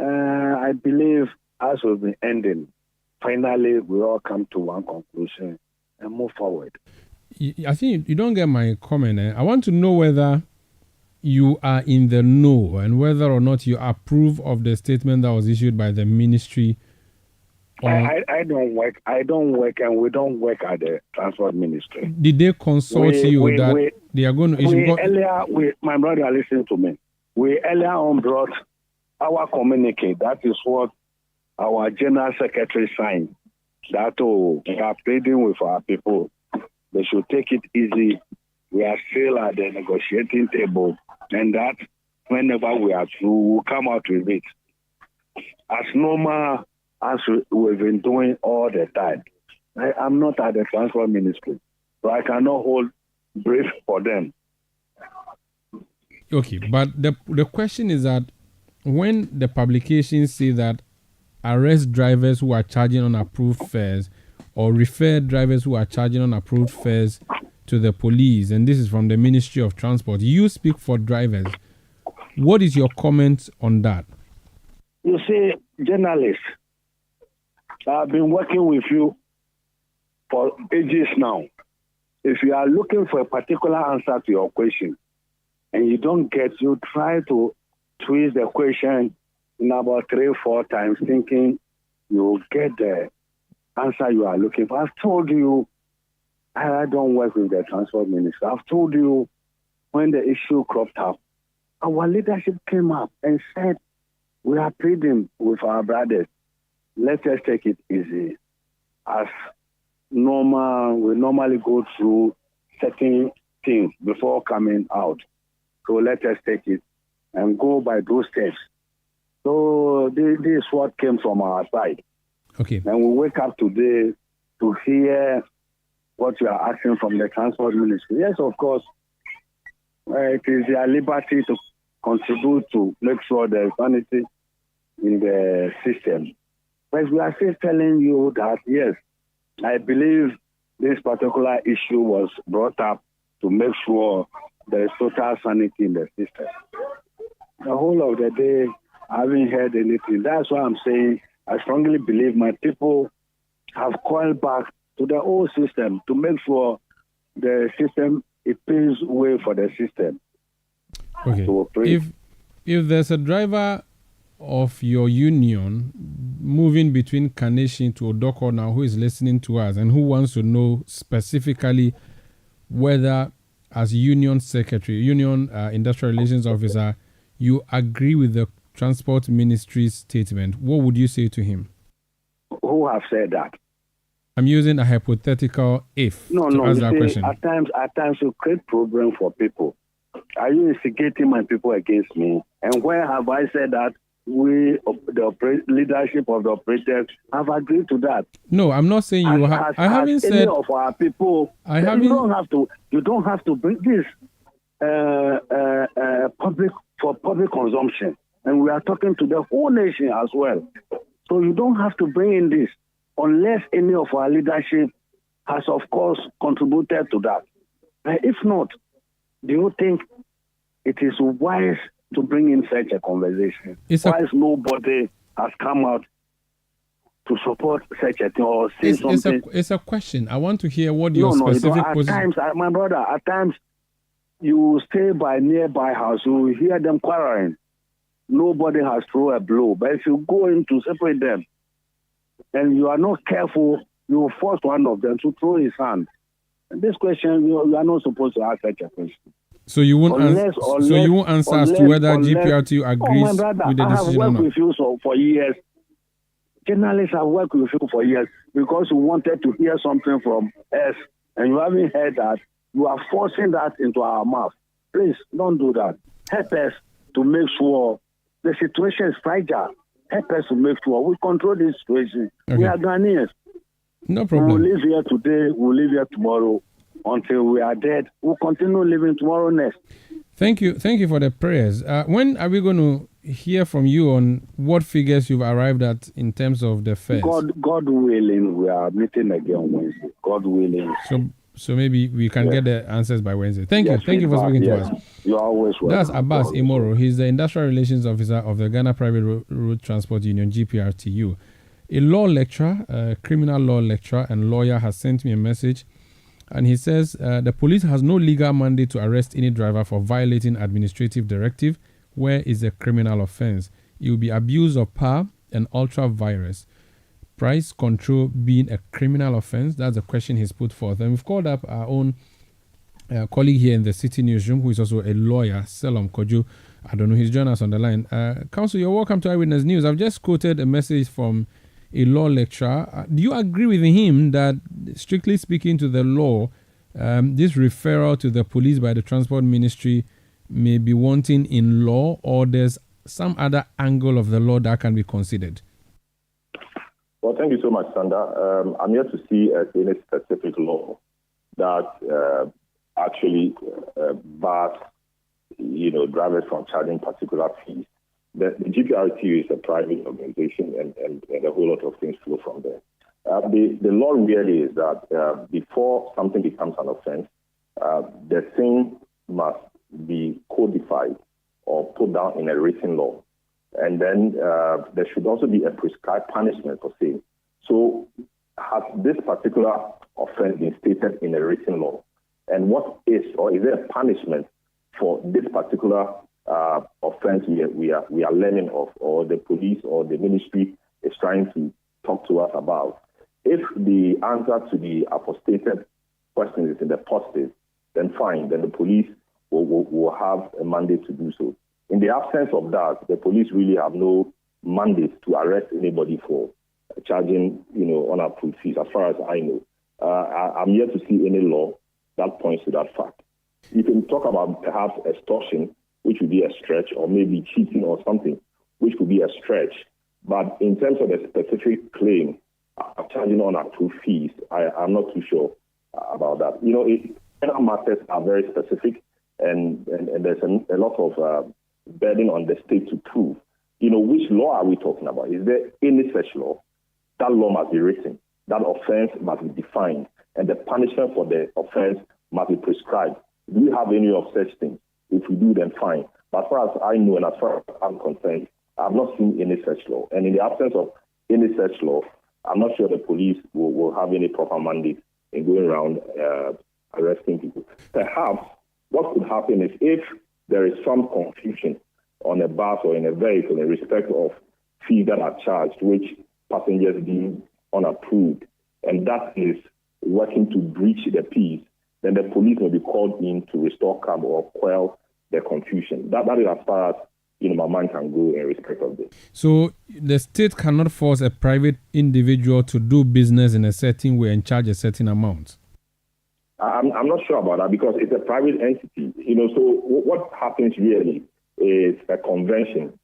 I believe as we've been ending, finally we all come to one conclusion and move forward. I think you don't get my comment. I want to know whether you are in the know and whether or not you approve of the statement that was issued by the ministry. I don't work, and we don't work at the transport ministry. Did they consult you that they are going to issue? My brother, listen to me. We earlier on brought our communique. That is what our general secretary signed. That we are pleading with our people. They should take it easy we are still at the negotiating table, and that whenever we are through, we'll come out with it. As normal as we've been doing all the time. I'm not at the Transport Ministry, so I cannot hold brief for them. Okay, but the question is that when the publications say that arrest drivers who are charging unapproved fares or refer drivers who are charging unapproved fares to the police, and this is from the Ministry of Transport, you speak for drivers. What is your comment on that? You see, journalists, I've been working with you for ages now. If you are looking for a particular answer to your question and you don't get, you try to twist the question in about 3-4 times, thinking you will get the answer you are looking for. I've told you I don't work with the Transport Minister. I've told you when the issue cropped up, our leadership came up and said, we are pleading with our brothers. Let us take it easy. As normal, we normally go through certain things before coming out. So let us take it and go by those steps. So this is what came from our side. Okay. And we wake up today to hear what you are asking from the Transport Ministry. Yes, of course, it is their liberty to contribute to make sure there is sanity in the system. But we are still telling you that, yes, I believe this particular issue was brought up to make sure there is total sanity in the system. The whole of the day, I haven't heard anything. That's why I'm saying I strongly believe my people have called back to the old system to make sure the system, it paves way for the system. Okay. If there's a driver of your union moving between Carnation to Odoko now who is listening to us and who wants to know specifically whether as union secretary, union industrial relations officer, you agree with the Transport Ministry's statement, what would you say to him? Who have said that? I'm using a hypothetical if to answer that question. At times you create problem for people. Are you instigating my people against me? And where have I said that we, the leadership of the operators, have agreed to that? No, I'm not saying you have. I haven't said. Any of our people. I haven't. You don't have to bring this public for public consumption, and we are talking to the whole nation as well. So you don't have to bring in this unless any of our leadership has, of course, contributed to that. If not, do you think it is wise to bring in such a conversation? Why nobody has come out to support such a thing or say something? It's a question. I want to hear what your specific position. At times, my brother, at times you stay by nearby house, you will hear them quarreling. Nobody has thrown a blow. But if you go in to separate them and you are not careful, you will force one of them to throw his hand. And this question, you are not supposed to ask such a question. So you won't answer as to whether GPRTU agrees with the decision or not? I have worked with you for years. Journalists have worked with you for years because you wanted to hear something from us and you haven't heard that. You are forcing that into our mouth. Please, don't do that. Help us to make sure the situation is fragile. Help us to make sure we control this situation. Okay. We are Ghanaians. No problem. We will live here today, we will live here tomorrow. Until we are dead, we'll continue living tomorrow next. Thank you for the prayers. When are we going to hear from you on what figures you've arrived at in terms of the fares? God willing, we are meeting again on Wednesday. God willing. So maybe we can get the answers by Wednesday. Thank you for speaking to us. You're always welcome. That's Abbas Imoro. He's the Industrial Relations Officer of the Ghana Private Road Transport Union, GPRTU. A law lecturer, a criminal law lecturer and lawyer has sent me a message. And he says the police has no legal mandate to arrest any driver for violating administrative directive where is a criminal offense. It will be abuse of power and ultra-virus. Price control being a criminal offense, that's the question he's put forth. And we've called up our own colleague here in the Citi Newsroom, who is also a lawyer, Selom Kojo. I don't know, he's joined us on the line. Counsel, you're welcome to Eyewitness News. I've just quoted a message from a law lecturer. Do you agree with him that, strictly speaking to the law, This referral to the police by the Transport Ministry may be wanting in law, or there's some other angle of the law that can be considered? Well, thank you so much, Sanda. I'm here to see any specific law that actually bars, drivers from charging particular fees. The GPRTU is a private organization, and a whole lot of things flow from there. The law really is that before something becomes an offense, the thing must be codified or put down in a written law. And then there should also be a prescribed punishment for same. So has this particular offense been stated in a written law? And what is, or is there a punishment for this particular offense we are learning of, or the police or the ministry is trying to talk to us about? If the answer to the apostated question is in the positive, then fine, then the police will have a mandate to do so. In the absence of that, the police really have no mandate to arrest anybody for charging, unapproved fees, as far as I know. I'm yet to see any law that points to that fact. You can talk about perhaps extortion, which would be a stretch, or maybe cheating or something, which would be a stretch. But in terms of the specific claim of charging unapproved fees, I'm not too sure about that. Penal matters are very specific, and there's a lot of burden on the state to prove. Which law are we talking about? Is there any such law? That law must be written. That offense must be defined, and the punishment for the offense must be prescribed. Do we have any of such things? If we do, then fine. But as far as I know and as far as I'm concerned, I've not seen any such law. And in the absence of any such law, I'm not sure the police will have any proper mandate in going around arresting people. Perhaps what could happen is if there is some confusion on a bus or in a vehicle in respect of fees that are charged, which passengers deem unapproved, and that is working to breach the peace, then the police will be called in to restore calm or quell the confusion. That is as far as my mind can go in respect of this. So the state cannot force a private individual to do business in a certain way and charge a certain amount? I'm not sure about that because it's a private entity. So what happens really is a convention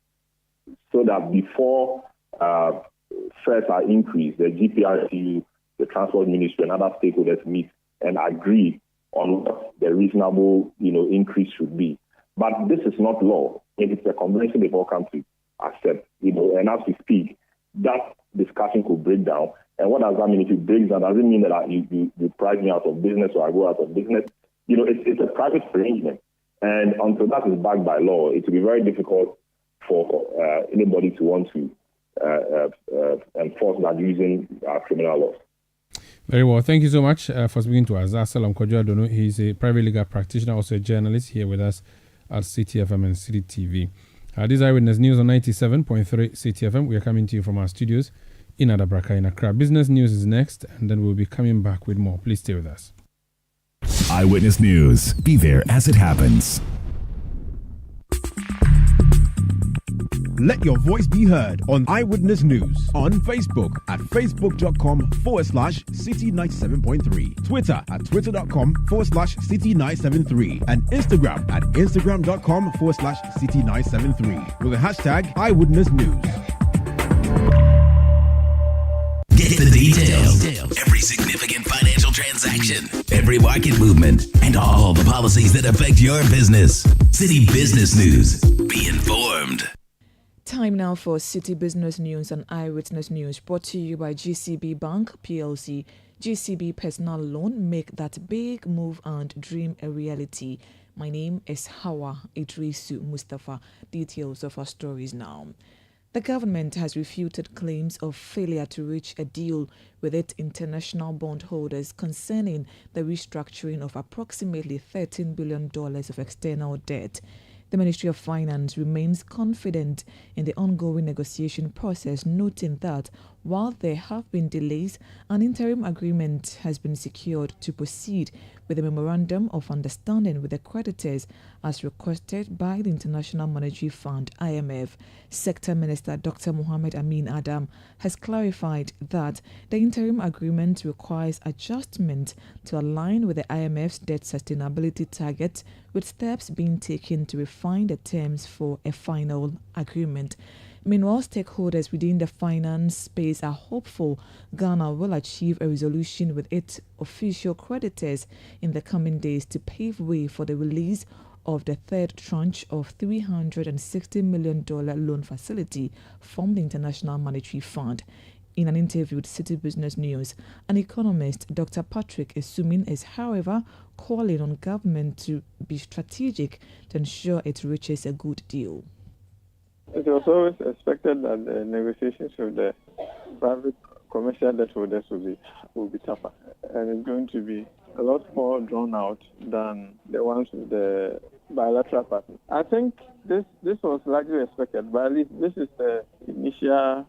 so that before fares are increased, the GPRTU, the Transport Ministry, and other stakeholders meet and agree on what the reasonable, increase should be. But this is not law. It is a convention they've all come to accept, and as we speak, that discussion could break down. And what does that mean? If it breaks down, does it mean that you price me out of business or I go out of business? It's a private arrangement. And until that is backed by law, it will be very difficult for anybody to want to enforce that using criminal laws. Very well. Thank you so much for speaking to us. Salam Kojo. He's a private legal practitioner, also a journalist here with us at Citi FM and Citi TV. This is Eyewitness News on 97.3 Citi FM. We are coming to you from our studios in Adabraka in Accra. Business News is next, and then we'll be coming back with more. Please stay with us. Eyewitness News. Be there as it happens. Let your voice be heard on Eyewitness News on Facebook at facebook.com/Citi97.3, Twitter at twitter.com/Citi973, and Instagram at instagram.com/Citi973 with the hashtag Eyewitness News. Get the details. Every significant financial transaction, every market movement, and all the policies that affect your business. Citi Business News. Be informed. Time now for Citi Business News and Eyewitness News, brought to you by GCB Bank PLC. GCB Personal Loan, make that big move and dream a reality. My name is Hawa Idrisu Mustafa. Details of our stories now. The government has refuted claims of failure to reach a deal with its international bondholders concerning the restructuring of approximately $13 billion of external debt. The Ministry of Finance remains confident in the ongoing negotiation process, noting that While there have been delays, an interim agreement has been secured to proceed with a memorandum of understanding with the creditors as requested by the International Monetary Fund (IMF). Sector Minister Dr. Mohamed Amin Adam has clarified that the interim agreement requires adjustment to align with the IMF's debt sustainability target, with steps being taken to refine the terms for a final agreement. Meanwhile, stakeholders within the finance space are hopeful Ghana will achieve a resolution with its official creditors in the coming days to pave way for the release of the third tranche of $360 million loan facility from the International Monetary Fund. In an interview with Citi Business News, an economist, Dr. Patrick Essumin, is, however, calling on government to be strategic to ensure it reaches a good deal. It was always expected that the negotiations with the private commercial debt holders will be tougher, and it's going to be a lot more drawn out than the ones with the bilateral partners. I think this was largely expected, but at least this is the initial,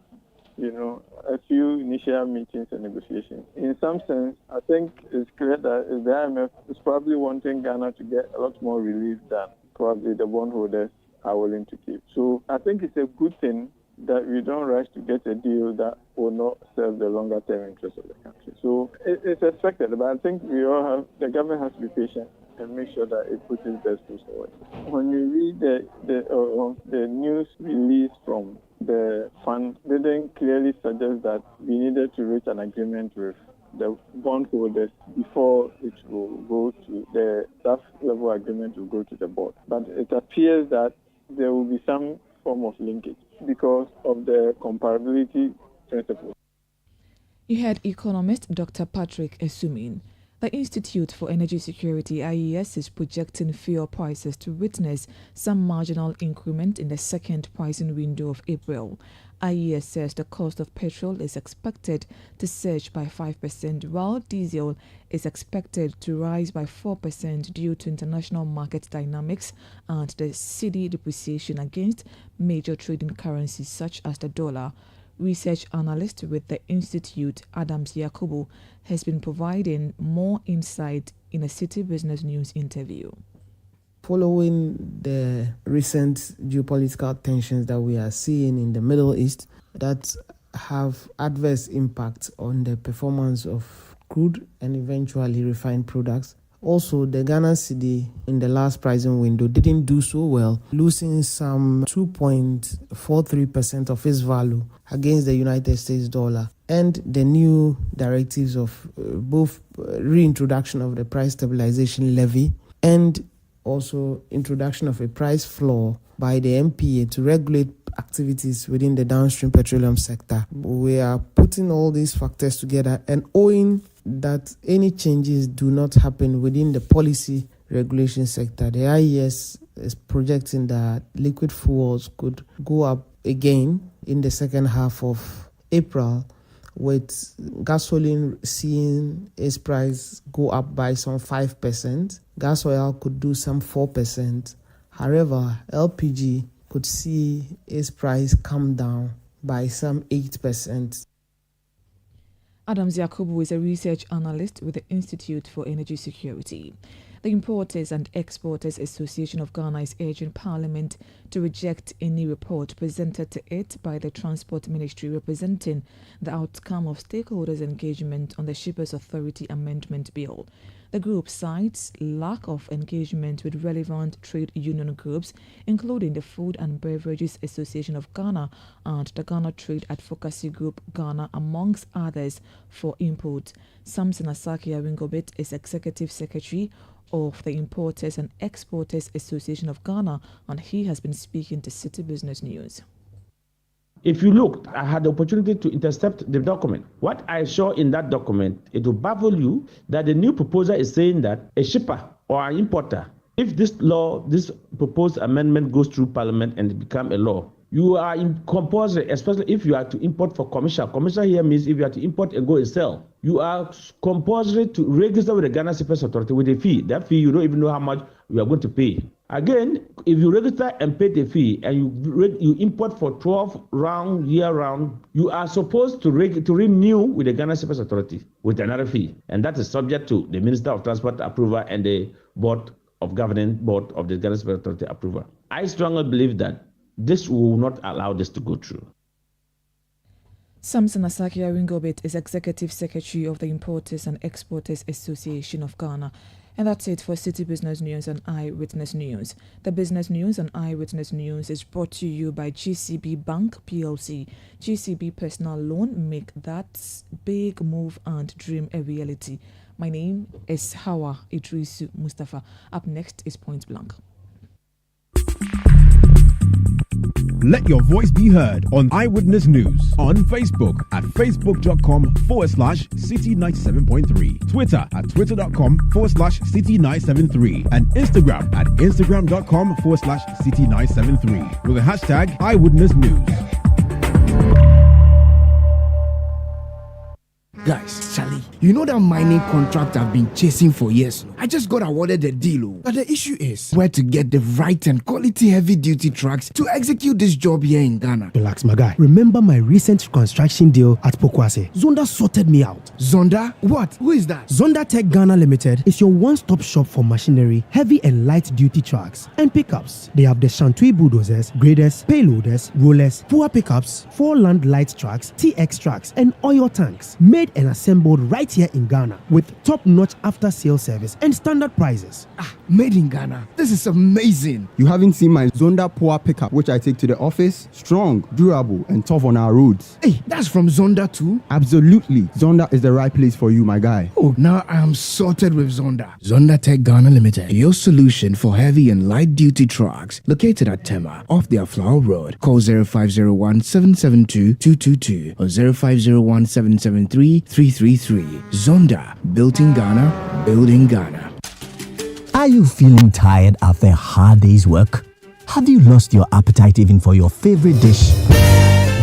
a few initial meetings and negotiations. In some sense, I think it's clear that the IMF is probably wanting Ghana to get a lot more relief than probably the bondholders are willing to keep. So I think it's a good thing that we don't rush to get a deal that will not serve the longer term interests of the country. So it's expected, but I think the government has to be patient and make sure that it puts its best foot forward. When you read the news release from the fund, they didn't clearly suggest that we needed to reach an agreement with the bondholders before it will go to the staff level agreement will go to the board. But it appears that there will be some form of linkage because of the comparability principle. You heard economist Dr. Patrick Essumin. The Institute for Energy Security (IES) is projecting fuel prices to witness some marginal increment in the second pricing window of April. IES says the cost of petrol is expected to surge by 5%, while diesel is expected to rise by 4% due to international market dynamics and the cedi depreciation against major trading currencies such as the dollar. Research analyst with the Institute, Adams Yakubu, has been providing more insight in a Citi Business News interview. Following the recent geopolitical tensions that we are seeing in the Middle East that have adverse impact on the performance of crude and eventually refined products. Also, the Ghana cedi in the last pricing window didn't do so well, losing some 2.43% of its value against the United States dollar. And the new directives of both reintroduction of the price stabilization levy and also introduction of a price floor by the MPA to regulate activities within the downstream petroleum sector. We are putting all these factors together, and owing that any changes do not happen within the policy regulation sector, the IES is projecting that liquid fuels could go up again in the second half of April, with gasoline seeing its price go up by some 5%. Gas oil could do some 4%. However, LPG could see its price come down by some 8%. Adams Yakubu is a research analyst with the Institute for Energy Security. The Importers and Exporters Association of Ghana is urging Parliament to reject any report presented to it by the Transport Ministry representing the outcome of stakeholders' engagement on the Shippers Authority Amendment Bill. The group cites lack of engagement with relevant trade union groups, including the Food and Beverages Association of Ghana and the Ghana Trade Advocacy Group Ghana, amongst others, for input. Samson Asaki Awingobit is Executive Secretary of the Importers and Exporters Association of Ghana, and he has been speaking to Citi Business News. If you look, I had the opportunity to intercept the document. What I saw in that document, it will baffle you that the new proposal is saying that a shipper or an importer, if this proposed amendment goes through Parliament and it becomes a law, you are in compulsory, especially if you are to import for commercial. Commercial here means if you are to import and go and sell, you are compulsory to register with the Ghana Shippers Authority with a fee. That fee, you don't even know how much you are going to pay. Again, if you register and pay the fee and you import for 12 round, year round, you are supposed to renew with the Ghana Shippers Authority with another fee. And that is subject to the Minister of Transport approval and the Board of Governing Board of the Ghana Shippers Authority approval. I strongly believe that this will not allow this to go through. Samson Asaki Aringobit is Executive Secretary of the Importers and Exporters Association of Ghana. And that's it for Citi Business News and Eyewitness News. The Business News and Eyewitness News is brought to you by GCB Bank PLC. GCB Personal Loan, make that big move and dream a reality. My name is Hawa Idrisu Mustafa. Up next is Point Blank. Let your voice be heard on Eyewitness News on Facebook at facebook.com/Citi97.3, Twitter at twitter.com/Citi973, and Instagram at instagram.com/Citi973 with the hashtag Eyewitness News. Guys, Charlie, you know that mining contract I've been chasing for years? I just got awarded the deal. But the issue is where to get the right and quality heavy-duty trucks to execute this job here in Ghana. Relax, my guy. Remember my recent construction deal at Pokwase? Zonda sorted me out. Zonda? What? Who is that? Zonda Tech Ghana Limited is your one-stop shop for machinery, heavy and light-duty trucks, and pickups. They have the Shantui bulldozers, graders, payloaders, rollers, poor pickups, 4-land light trucks, TX trucks, and oil tanks, made and assembled right here in Ghana with top-notch after-sale service and standard prices. Made in Ghana. This is amazing. You haven't seen my Zonda Power pickup, which I take to the office? Strong, durable, and tough on our roads. Hey, that's from Zonda too? Absolutely. Zonda is the right place for you, my guy. Oh, now I am sorted with Zonda. Zonda Tech Ghana Limited, your solution for heavy and light-duty trucks, located at Tema, off the Flower Road. Call 0501-772-222 or 0501-773-333. Zonda, built in Ghana, building Ghana. Are you feeling tired after a hard day's work? Have you lost your appetite even for your favorite dish?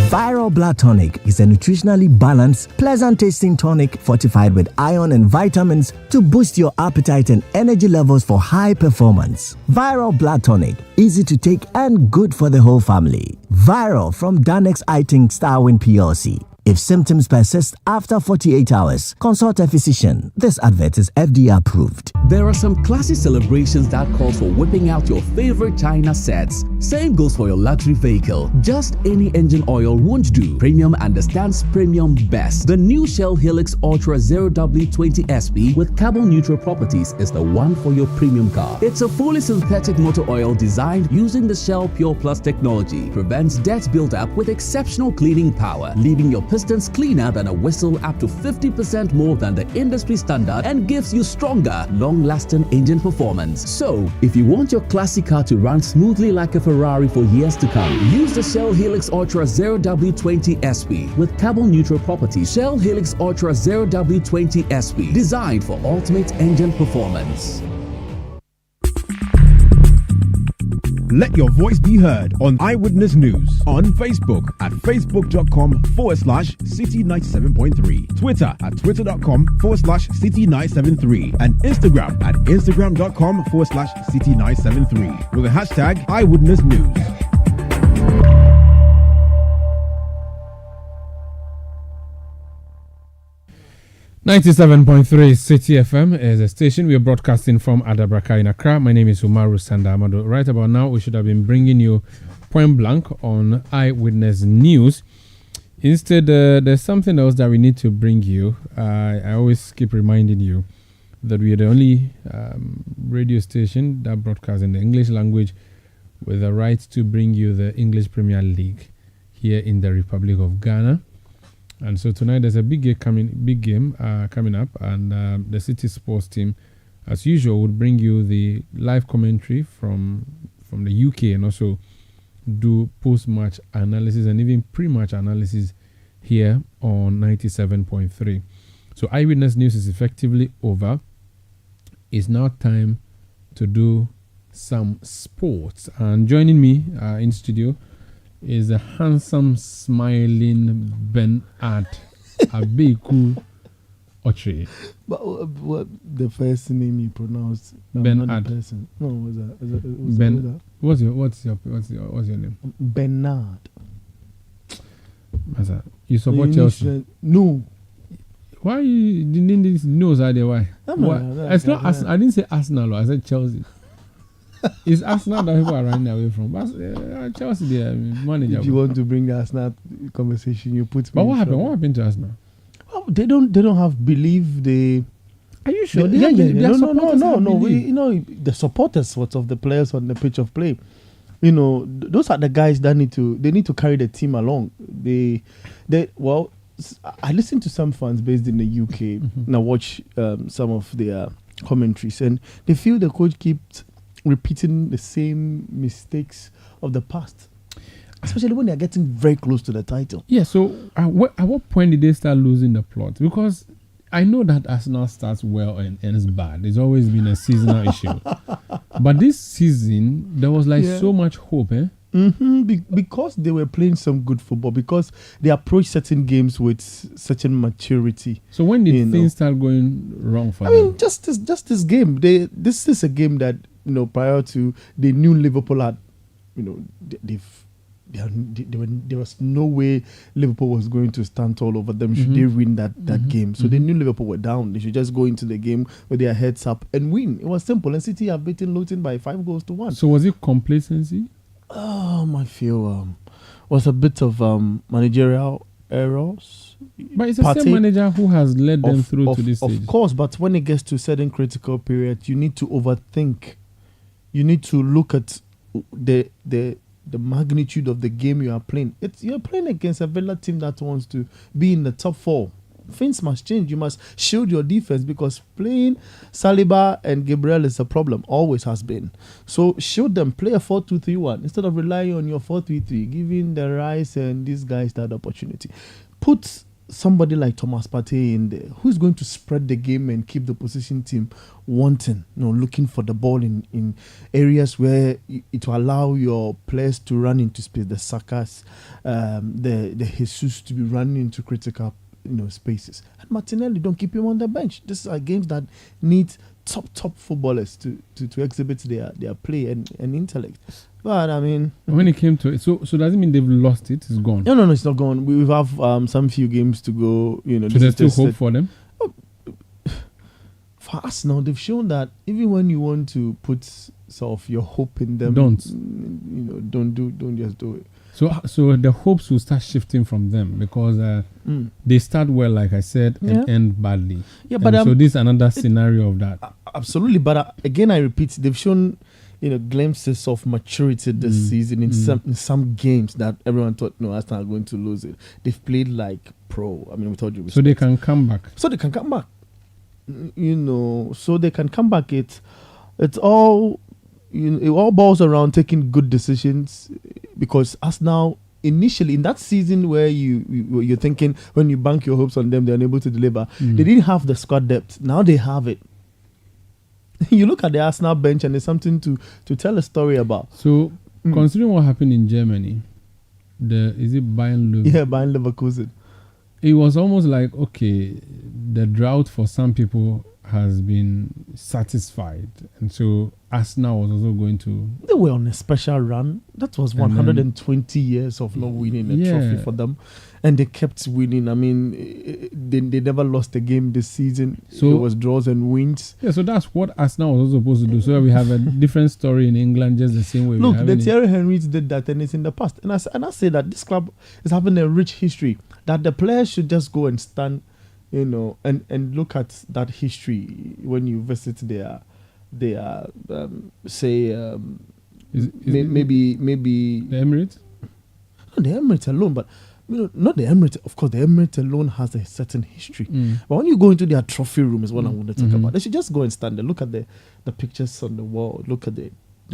Viral Blood Tonic is a nutritionally balanced, pleasant-tasting tonic fortified with iron and vitamins to boost your appetite and energy levels for high performance. Viral Blood Tonic, easy to take and good for the whole family. Viral from Danex Iting Starwin PLC. If symptoms persist after 48 hours, consult a physician. This advert is FDA approved. There are some classy celebrations that call for whipping out your favorite China sets. Same goes for your luxury vehicle. Just any engine oil won't do. Premium understands premium best. The new Shell Helix Ultra 0W20 SP with carbon neutral properties is the one for your premium car. It's a fully synthetic motor oil designed using the Shell Pure Plus technology. Prevents dirt buildup with exceptional cleaning power, leaving your pistons cleaner than a whistle, up to 50% more than the industry standard, and gives you stronger, long-lasting engine performance. So, if you want your classic car to run smoothly like a Ferrari for years to come, use the Shell Helix Ultra 0W20 SP with carbon neutral properties. Shell Helix Ultra 0W20 SP, designed for ultimate engine performance. Let your voice be heard on Eyewitness News on Facebook at facebook.com/Citi97.3, Twitter at twitter.com/Citi973, and Instagram at instagram.com/Citi973 with the hashtag Eyewitness News. .3 Citi FM is a station. We are broadcasting from Adabraka in Accra. My name is Umaru Sandamado. Right about now, we should have been bringing you Point Blank on Eyewitness News. Instead, there's something else that we need to bring you. I always keep reminding you that we are the only radio station that broadcasts in the English language with the right to bring you the English Premier League here in the Republic of Ghana. And so tonight there's a big game coming up, and the Citi Sports team, as usual, would bring you the live commentary from the UK and also do post-match analysis and even pre-match analysis here on 97.3. So Eyewitness News is effectively over. It's now time to do some sports. And joining me in studio is a handsome, smiling Ben Art Abeku Ochre. But what the first name you pronounced? Ben not Ad. the person. No, was that? Ben. What's your name? Bernard. What's that? You support Chelsea? No. Why you didn't this nose idea? Why? It's not Arsenal. I didn't say Arsenal. I said Chelsea. It's Arsenal that people are running away from. But, Chelsea, they are manageable. If you want to bring the Arsenal conversation, you put. But what happened? What happened to Arsenal? Oh, they don't have belief. They. Are you sure? No. The supporters, sort of the players on the pitch of play. Those are the guys that need to carry the team along. I listen to some fans based in the UK and I watch some of their commentaries, and they feel the coach keeps repeating the same mistakes of the past, especially when they are getting very close to the title. Yeah, so at what point did they start losing the plot? Because I know that Arsenal starts well and ends bad. It's always been a seasonal issue. But this season, there was so much hope, eh? Because they were playing some good football, because they approached certain games with certain maturity. So when did things start going wrong for them? I mean, just this game. This is a game that, prior to, they knew Liverpool had, there was no way Liverpool was going to stand tall over them should they win that game. So they knew Liverpool were down. They should just go into the game with their heads up and win. It was simple. And City have beaten Luton by 5-1. So was it complacency? I feel was a bit of managerial errors. But it's the same manager who has led them through to this stage. Of course, but when it gets to certain critical period, you need to overthink. You need to look at the magnitude of the game you are playing. You're playing against a Villa team that wants to be in the top 4. Things must change. You must shield your defense, because playing Saliba and Gabriel is a problem, always has been. So shield them, play a 4-2-3-1 instead of relying on your 4-3-3, giving the Rice and these guys that opportunity. Put somebody like Thomas Partey in there, who's going to spread the game and keep the opposition team wanting, looking for the ball in areas where it will allow your players to run into space, the Sakas, the Jesus to be running into critical spaces. And Martinelli, don't keep him on the bench. These are games that need top footballers to exhibit their play and intellect. But I mean, when it came to it, so does it mean they've lost it? It's gone? No, it's not gone. We have some few games to go. So there's still hope for them. For us now, they've shown that even when you want to put sort of your hope in them, don't just do it. So the hopes will start shifting from them, because they start well, like I said, and end badly. Yeah, but so this is another scenario of that. Absolutely, but again, I repeat, they've shown glimpses of maturity this season in some games that everyone thought Arsenal are going to lose it. They've played like pro. I mean, we told you. So they can come back. So they can come back. It's all. It all boils around taking good decisions, because Arsenal initially in that season where you're thinking when you bank your hopes on them they're unable to deliver, they didn't have the squad depth. Now they have it. You look at the Arsenal bench and there's something to tell a story about. So considering what happened in Germany, is it Bayern Leverkusen? Yeah, Bayern Leverkusen. It was almost like, okay, the drought for some people has been satisfied, and so Arsenal was also going to. They were on a special run. That was 120 years of not winning a trophy for them, and they kept winning. I mean, they never lost a game this season. So it was draws and wins. Yeah, so that's what Arsenal was also supposed to do. So we have a different story in England, just the same way. Look, the Thierry Henrys did that, and it's in the past. And I say that this club is having a rich history. That the players should just go and stand. And look at that history when you visit their maybe the Emirates. Not the Emirates alone, but not the Emirates. Of course, the Emirates alone has a certain history. But when you go into their trophy room, is what I want to talk about. They should just go and stand there. Look at the pictures on the wall. Look at the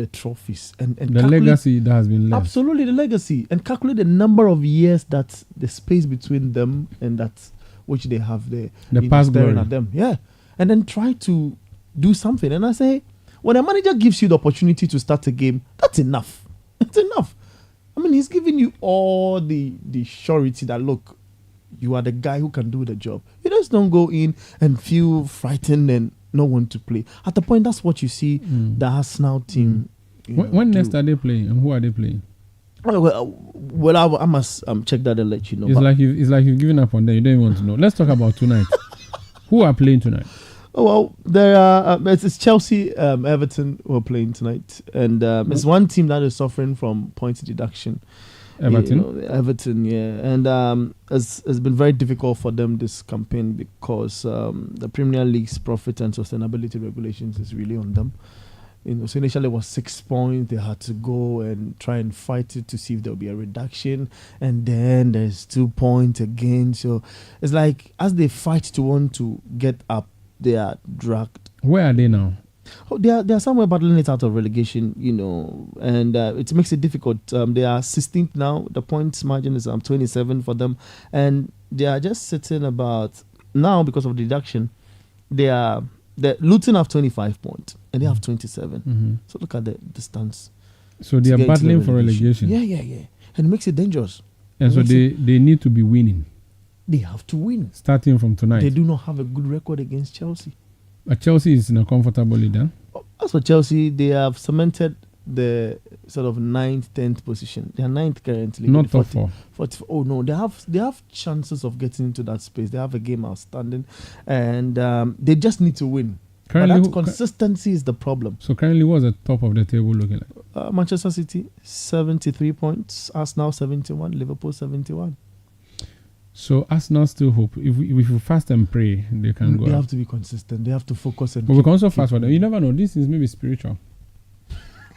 trophies and the legacy that has been left. Absolutely, the legacy, and calculate the number of years that the space between them and that. Which they have the past staring glory at them, and then try to do something. And I say, when a manager gives you the opportunity to start a game, that's enough. It's enough. I mean, he's giving you all the surety that look, you are the guy who can do the job. You just don't go in and feel frightened and not want to play. At the point, that's what you see the Arsenal team. When next are they playing and who are they playing? Well, I must check that and let you know. It's like you've given up on them. You don't even want to know. Let's talk about tonight. Who are playing tonight? Oh, well, there are. It's Chelsea, Everton who are playing tonight, and it's one team that is suffering from points deduction. Everton. Everton, yeah, and it's been very difficult for them this campaign because the Premier League's profit and sustainability regulations is really on them. So initially it was 6 points. They had to go and try and fight it to see if there will be a reduction, and then there's 2 points again. So it's like as they fight to want to get up, they are dragged. Where are they now? Oh, they are somewhere battling it out of relegation, and it makes it difficult. They are 16th now. The points margin is 27 for them, and they are just sitting about now because of the deduction. Luton have 25 points and they have 27. Mm-hmm. So look at the distance. So they are battling for relegation. Yeah, and it makes it dangerous. And so they need to be winning. They have to win starting from tonight. They do not have a good record against Chelsea. But Chelsea is in a comfortable leader. As for Chelsea, they have cemented the sort of 9th, 10th position. They are 9th currently. Not top 4. Oh no, they have chances of getting into that space. They have a game outstanding, and they just need to win. Currently, but that consistency is the problem. So currently, what's the top of the table looking like? Manchester City 73 points, Arsenal 71, Liverpool 71. So Arsenal still hope. If we fast and pray, they can go. They have to be consistent. They have to focus. But we can also fast for them. You never know. This is maybe spiritual.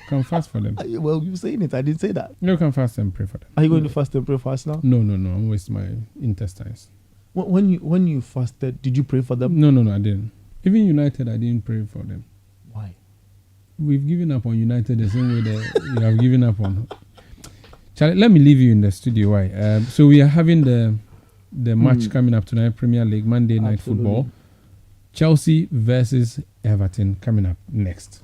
Can fast for them. Well, you're saying it. I didn't say that. You can fast and pray for them. Are you going to fast and pray for us now? No. I'm wasting my intestines. When you fasted, did you pray for them? No, I didn't. Even United, I didn't pray for them. Why? We've given up on United the same way that you have given up on. Charlie, let me leave you in the studio. Why? So we are having the match coming up tonight, Premier League, Monday Night Football. Chelsea versus Everton coming up next.